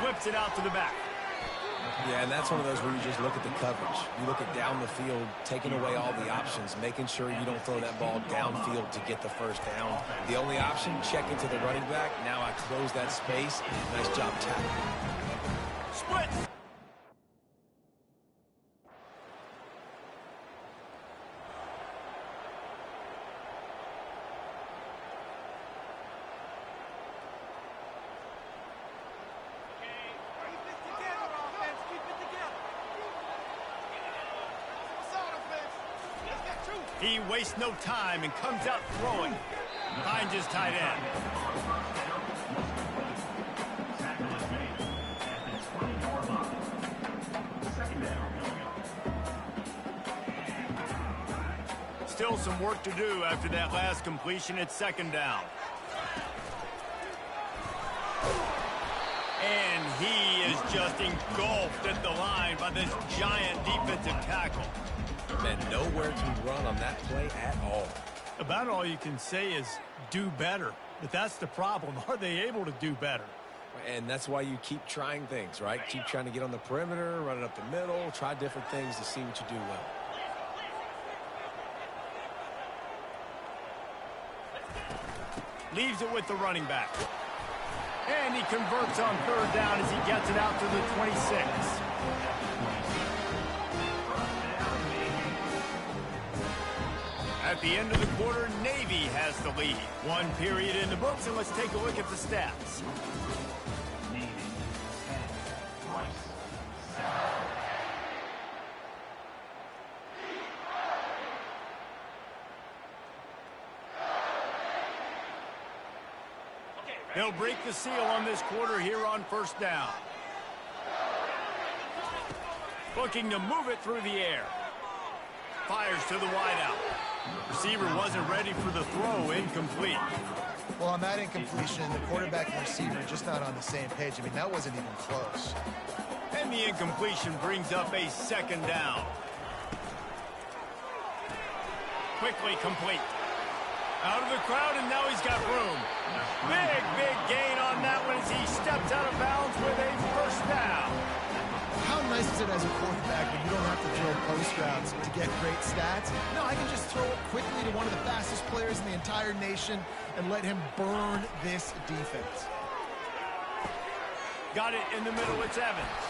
Flips it out to the back. Yeah, and that's one of those where you just look at the coverage. You look at down the field, taking away all the options, making sure you don't throw that ball downfield to get the first down. The only option, check into the running back. Now I close that space. Nice job tackling. Split. He wastes no time and comes out throwing. Finds his tight end. Still some work to do after that last completion at 2nd down. And he is just engulfed at the line by this giant defensive tackle. And nowhere to run on that play at all. About all you can say is do better. But that's the problem. Are they able to do better? And that's why you keep trying things, right? Keep trying to get on the perimeter, run it up the middle, try different things to see what you do well. Leaves it with the running back. And he converts on 3rd down as he gets it out to the 26. At the end of the quarter, Navy has the lead. 1 period in the books, and let's take a look at the stats. Navy 10, Rice 7. They'll break the seal on this quarter here on first down. Looking to move it through the air. Fires to the wideout. Receiver wasn't ready for the throw. Incomplete. Well, on that incompletion, the quarterback and receiver just not on the same page. I mean, that wasn't even close. And the incompletion brings up a second down. Quickly complete. Out of the crowd, and now he's got room. Big gain on that one as he steps out of bounds with a first down. How nice is it as a quarterback when you don't have to throw post routes to get great stats? No, I can just throw it quickly to one of the fastest players in the entire nation and let him burn this defense. Got it in the middle. It's Evans.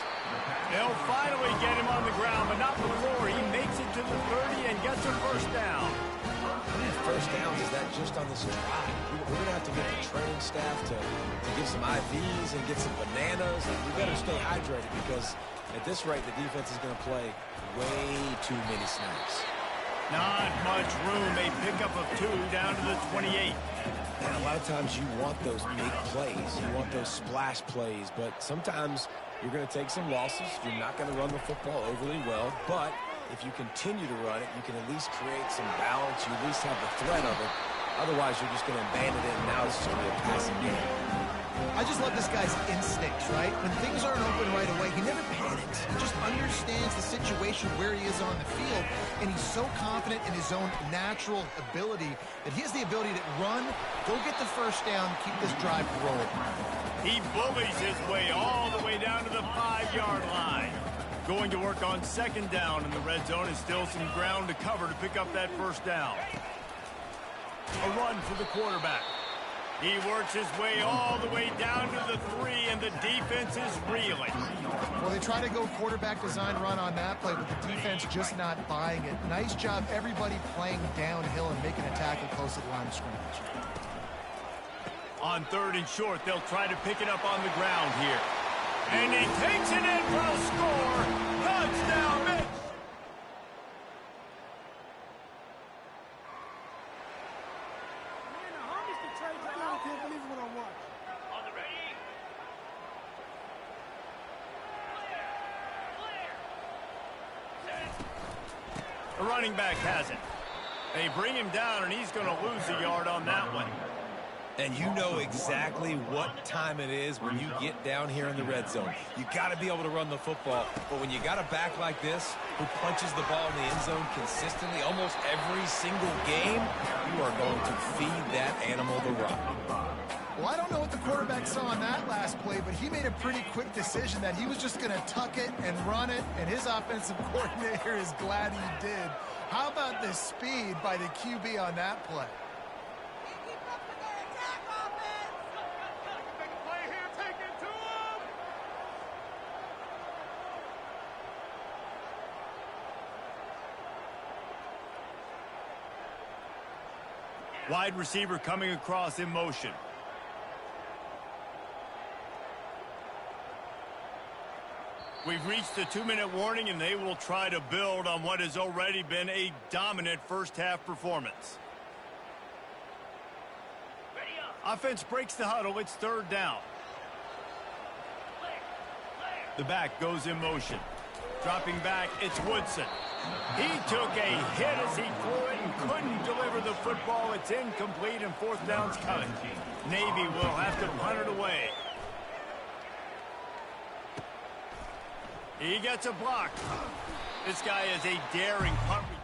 They'll finally get him on the ground, but not before he makes it to the 30 and gets a first down. How many first downs is that just on this drive? We're going to have to get the training staff to give some IVs and get some bananas. And we better stay hydrated because at this rate, the defense is going to play way too many snaps. Not much room. A pickup of 2 down to the 28. And a lot of times you want those big plays. You want those splash plays. But sometimes you're going to take some losses. You're not going to run the football overly well. But if you continue to run it, you can at least create some balance. You at least have the threat of it. Otherwise, you're just going to abandon it, and now it's just going to be a passing game. I just love this guy's instincts, right? When things aren't open right away, he never panics. He just understands the situation where he is on the field, and he's so confident in his own natural ability that he has the ability to run, go get the first down, keep this drive rolling. He bullies his way all the way down to the 5-yard line. Going to work on second down in the red zone, and still some ground to cover to pick up that first down. A run for the quarterback. He works his way all the way down to the 3, and the defense is reeling. Well, they try to go quarterback design run on that play, but the defense just not buying it. Nice job, everybody playing downhill and making a tackle close to the line of scrimmage. On 3rd and short, they'll try to pick it up on the ground here. And he takes it in for the score. Touchdown, Mitch. The running back has it. They bring him down, and he's going to lose a yard on that one. And you know exactly what time it is when you get down here in the red zone. You got to be able to run the football. But when you got a back like this who punches the ball in the end zone consistently almost every single game, you are going to feed that animal the rock. Well, I don't know what the quarterback saw on that last play, but he made a pretty quick decision that he was just going to tuck it and run it, and his offensive coordinator is glad he did. How about the speed by the QB on that play? Wide receiver coming across in motion. We've reached the 2-minute warning, and they will try to build on what has already been a dominant first-half performance. Offense breaks the huddle. It's 3rd down. The back goes in motion. Dropping back, it's Woodson. He took a hit as he threw it and couldn't deliver the football. It's incomplete, and 4th down's coming. Navy will have to punt it away. He gets a block. This guy is a daring punt return.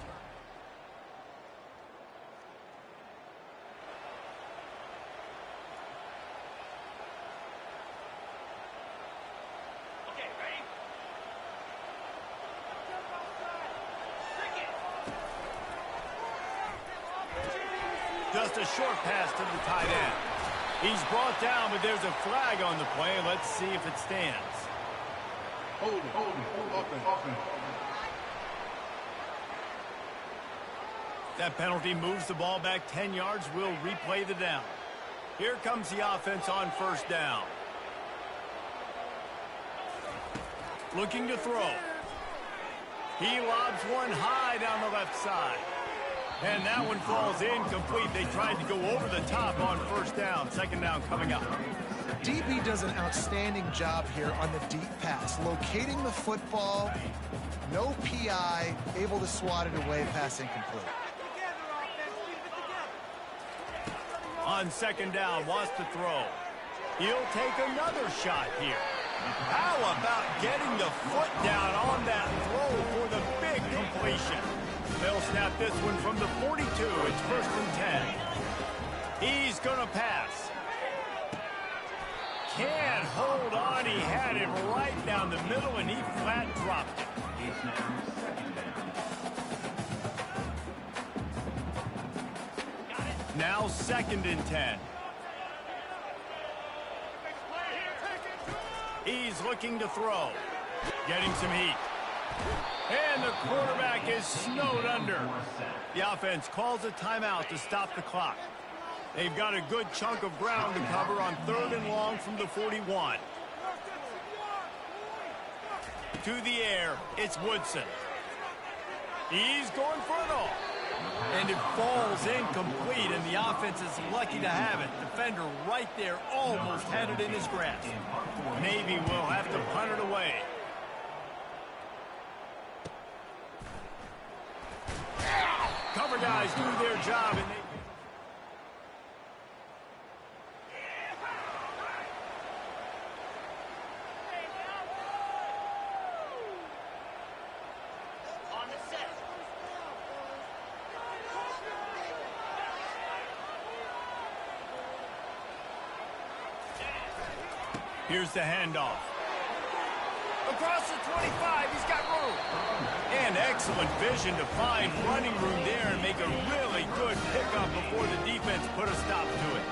Okay, ready? Just a short pass to the tight end. He's brought down, but there's a flag on the play. Let's see if it stands. Hold offense. That penalty moves the ball back 10 yards. We'll replay the down. Here comes the offense on 1st down. Looking to throw. He lobs one high down the left side. And that one falls incomplete. They tried to go over the top on first down. Second down coming up. DB does an outstanding job here on the deep pass, locating the football, no PI, able to swat it away, pass incomplete. On second down, wants to throw. He'll take another shot here. How about getting the foot down on that throw for the big completion? They'll snap this one from the 42. It's first and 10. He's going to pass. Can't hold on. He had it right down the middle, and he flat dropped it. Now second and 10. He's looking to throw. Getting some heat. And the quarterback is snowed under. The offense calls a timeout to stop the clock. They've got a good chunk of ground to cover on third and long from the 41. To the air, it's Woodson. He's going for it all. And it falls incomplete, and the offense is lucky to have it. Defender right there almost had it in his grasp. Navy will have to punt it away. Cover guys do their job, and they... Here's the handoff. Across the 25, he's got room. And excellent vision to find running room there and make a really good pickup before the defense put a stop to it.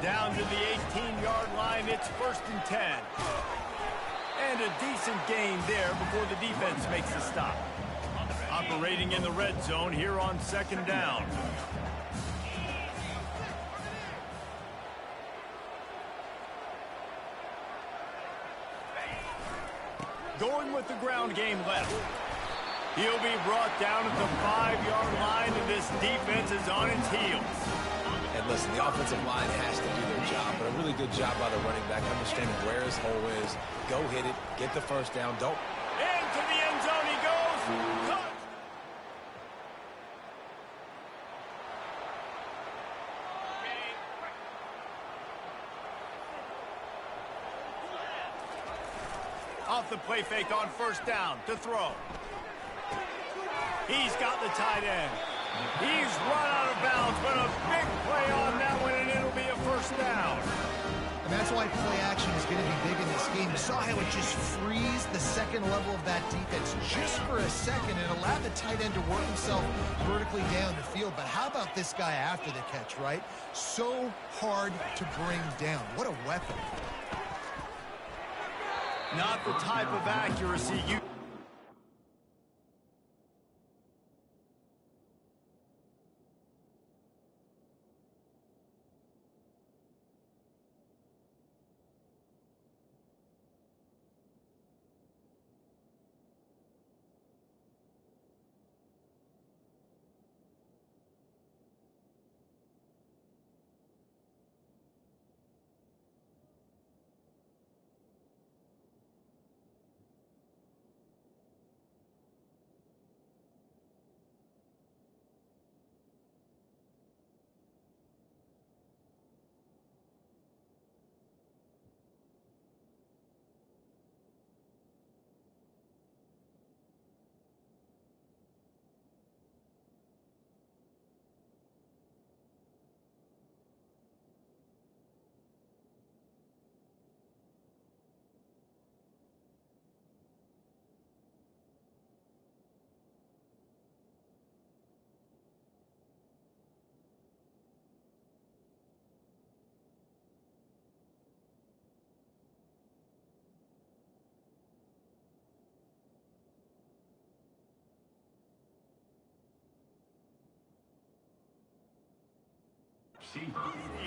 Down to the 18-yard line, it's first and 10. And a decent gain there before the defense makes the stop. Operating in the red zone here on second down. Going with the ground game left. He'll be brought down at the 5-yard line, and this defense is on its heels. And listen, the offensive line has to do their job, but a really good job by the running back, understanding where his hole is. Go hit it, get the first down, don't... Into the end zone he goes. Touch. Off the play fake on first down to throw. He's got the tight end. He's run out of bounds, but a big play on that one, and it'll be a first down. And that's why play action is going to be big in this game. You saw how it just frees the second level of that defense just for a second and allowed the tight end to work himself vertically down the field. But how about this guy after the catch, right? So hard to bring down. What a weapon. Not the type of accuracy you...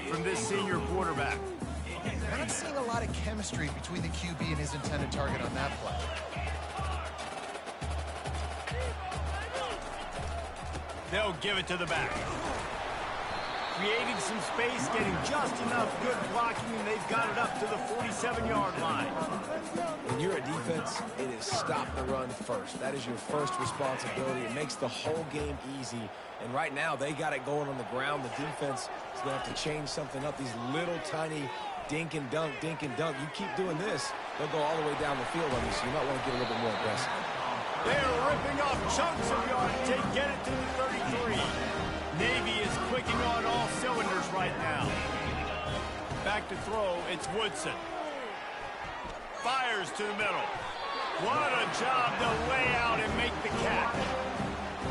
From this senior quarterback. Not seeing a lot of chemistry between the QB and his intended target on that play. They'll give it to the back. Creating some space, getting just enough good blocking, and they've got it up to the 47-yard line. When you're a defense, it is stop the run first. That is your first responsibility. It makes the whole game easy. And right now, they got it going on the ground. The defense is going to have to change something up. These little tiny dink and dunk, dink and dunk. You keep doing this, they'll go all the way down the field on you, so you might want to get a little bit more aggressive. They're ripping off chunks of yardage. They get it to the 33. Navy is clicking on all cylinders right now. Back to throw, it's Woodson. Fires to the middle. What a job to lay out and make the catch.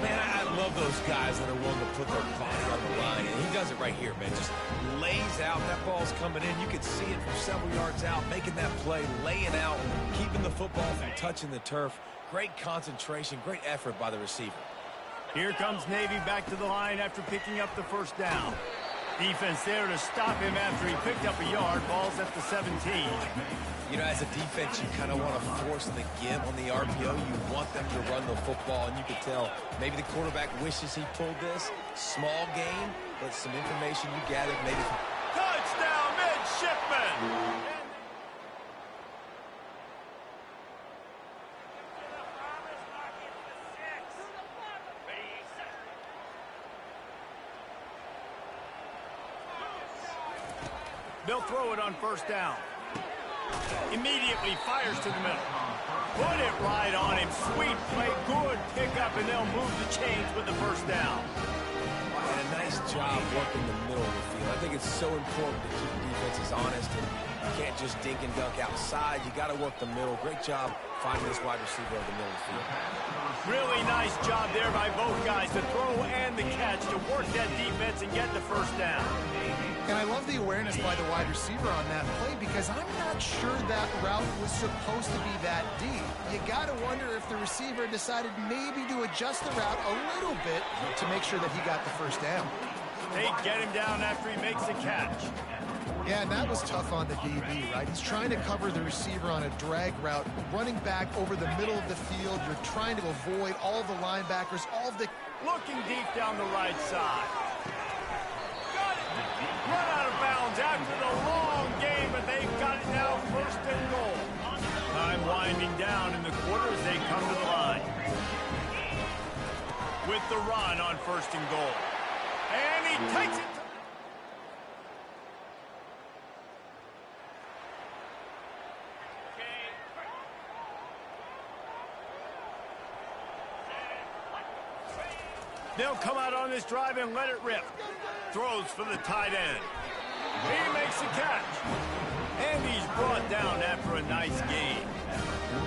Man, I love those guys that are willing to put their body on the line, and he does it right here, man. Just lays out. That ball's coming in. You can see it from several yards out, making that play, laying out, keeping the football from touching the turf. Great concentration, great effort by the receiver. Here comes Navy back to the line after picking up the first down. Defense there to stop him after he picked up a yard. Ball's at the 17. You know, as a defense, you kind of want to force the give on the RPO. You want them to run the football, and you can tell maybe the quarterback wishes he pulled this. Small game, but some information you gathered maybe. Touchdown, midshipman! They'll throw it on first down. Immediately fires to the middle. Put it right on him. Sweet play, good pickup, and they'll move the chains with the first down. And a nice job working the middle of the field. I think it's so important to keep defenses honest, and you can't just dink and dunk outside. You got to work the middle. Great job finding this wide receiver over the middle of the field. Really nice job there by both guys, the throw and the catch, to work that defense and get the first down. And I love the awareness by the wide receiver on that play, because I'm not sure that route was supposed to be that deep. You got to wonder if the receiver decided maybe to adjust the route a little bit to make sure that he got the first down. They get him down after he makes the catch. Yeah, and that was tough on the DB, right? He's trying to cover the receiver on a drag route, running back over the middle of the field. You're trying to avoid all the linebackers, all of the... Looking deep down the right side. Run out of bounds after the long game, but they've got it now first and goal. Time winding down in the quarter as they come to the line. With the run on first and goal. And he takes it. They'll come out on this drive and let it rip. Throws for the tight end. He makes the catch. And he's brought down after a nice game.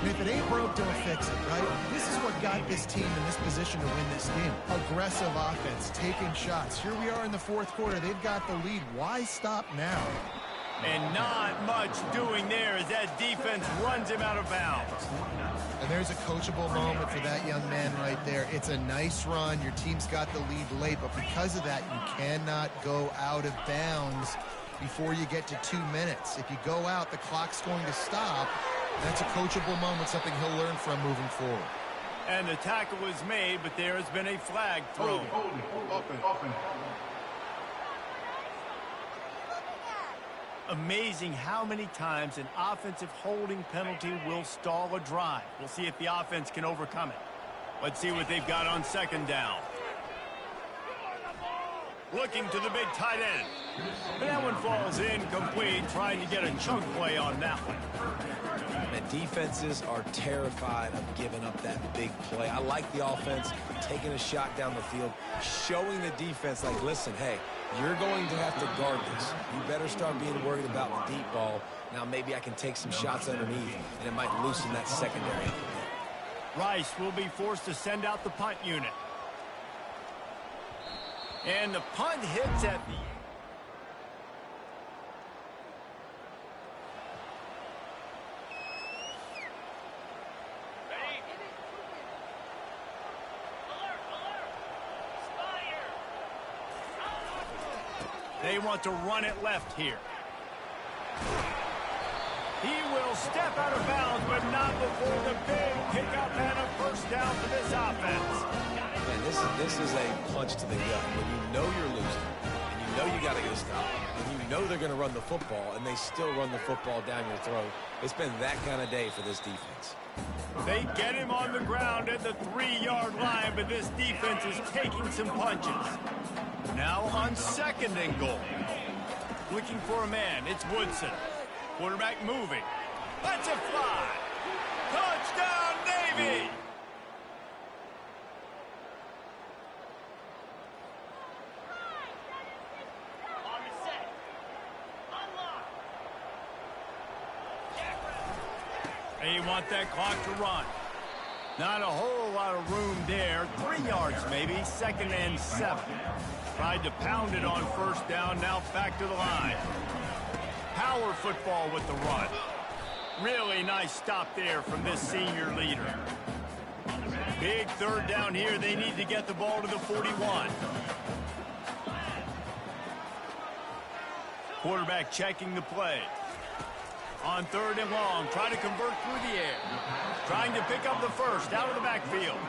And if it ain't broke, don't fix it, right? This is what got this team in this position to win this game. Aggressive offense, taking shots. Here we are in the fourth quarter. They've got the lead. Why stop now? And not much doing there as that defense runs him out of bounds. And there's a coachable moment for that young man right there. It's a nice run. Your team's got the lead late, but because of that, you cannot go out of bounds before you get to 2 minutes. If you go out, the clock's going to stop. That's a coachable moment, something he'll learn from moving forward. And the tackle is made, but there has been a flag thrown. Amazing how many times an offensive holding penalty will stall a drive. We'll see if the offense can overcome it. Let's see what they've got on second down. Looking to the big tight end. And that one falls incomplete, trying to get a chunk play on that one. And defenses are terrified of giving up that big play. I like the offense taking a shot down the field, showing the defense, like, listen, hey, you're going to have to guard this. You better start being worried about the deep ball. Now maybe I can take some shots underneath, and it might loosen that secondary. Rice will be forced to send out the punt unit. And the punt hits at the... They want to run it left here. He will step out of bounds, but not before the big pickup and a first down for this offense. Man, this This is a punch to the gut. When you know you're losing, and you know you got to get a stop, and you know they're going to run the football, and they still run the football down your throat. It's been that kind of day for this defense. They get him on the ground at the 3-yard line, but this defense is taking some punches. Now on 2nd and goal. Looking for a man. It's Woodson. Quarterback moving. That's a fly. Touchdown, Navy! They want that clock to run. Not a whole lot of room there. 3 yards maybe. 2nd and 7. Tried to pound it on 1st down. Now back to the line. Power football with the run. Really nice stop there from this senior leader. Big 3rd down here. They need to get the ball to the 41. Quarterback checking the play. On 3rd and long, trying to convert through the air. Trying to pick up the first out of the backfield.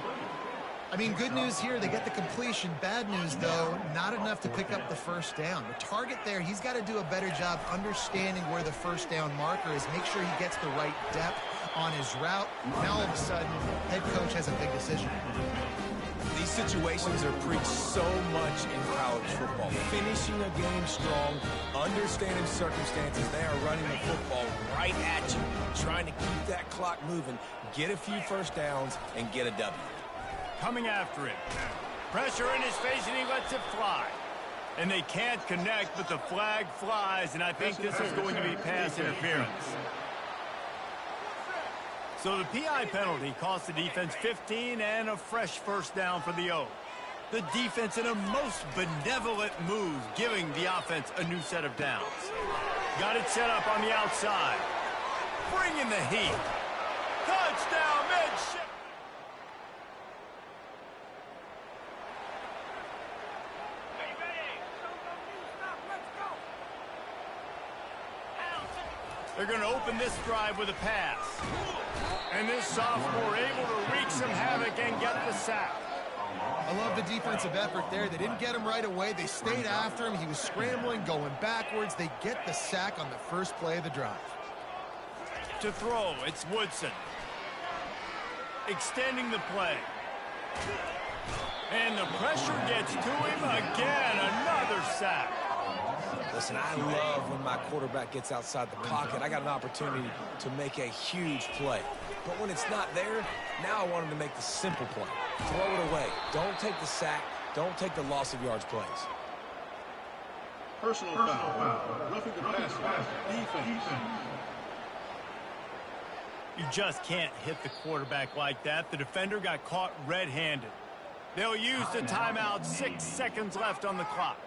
I mean, good news here, they get the completion. Bad news, though, not enough to pick up the 1st down. The target there, he's got to do a better job understanding where the 1st down marker is, make sure he gets the right depth on his route. Now, all of a sudden, head coach has a big decision. These situations are preached so much in college football. Finishing a game strong, understanding circumstances. They are running the football right at you, trying to keep that clock moving, get a few 1st downs, and get a W. Coming after him. Pressure in his face, and he lets it fly. And they can't connect, but the flag flies, and I think this is going to be pass interference. So the PI penalty cost the defense 15 and a fresh 1st down for the O. The defense in a most benevolent move, giving the offense a new set of downs. Got it set up on the outside. Bringing the heat. Touchdown, midship. They're going to open this drive with a pass. And this sophomore able to wreak some havoc and get the sack. I love the defensive effort there. They didn't get him right away. They stayed after him. He was scrambling, going backwards. They get the sack on the first play of the drive. To throw, it's Woodson. Extending the play. And the pressure gets to him again. Another sack. Listen, I love when my quarterback gets outside the pocket. I got an opportunity to make a huge play. But when it's not there, now I want him to make the simple play. Throw it away. Don't take the sack. Don't take the loss of yards plays. Personal foul. Roughing the passer. Defense. You just can't hit the quarterback like that. The defender got caught red-handed. They'll use the timeout. 6 seconds left on the clock.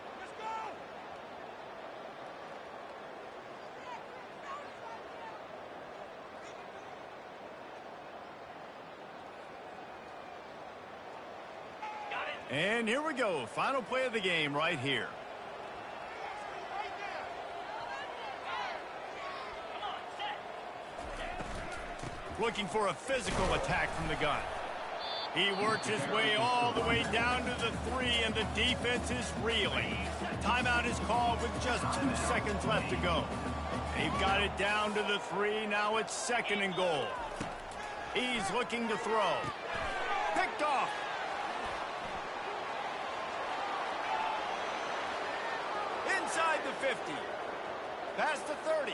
And here we go. Final play of the game right here. Looking for a physical attack from the gun. He works his way all the way down to the 3, and the defense is reeling. Timeout is called with just 2 seconds left to go. They've got it down to the 3. Now it's 2nd and goal. He's looking to throw. Picked off. Inside the 50. Past the 30.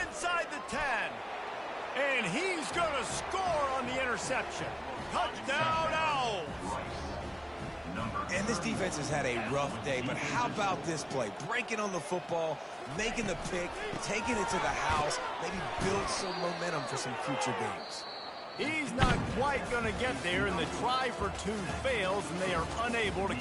Inside the 10. And he's going to score on the interception. Touchdown, Owls. And this defense has had a rough day, but how about this play? Breaking on the football, making the pick, taking it to the house, maybe build some momentum for some future games. He's not quite going to get there, and the try for 2 fails, and they are unable to...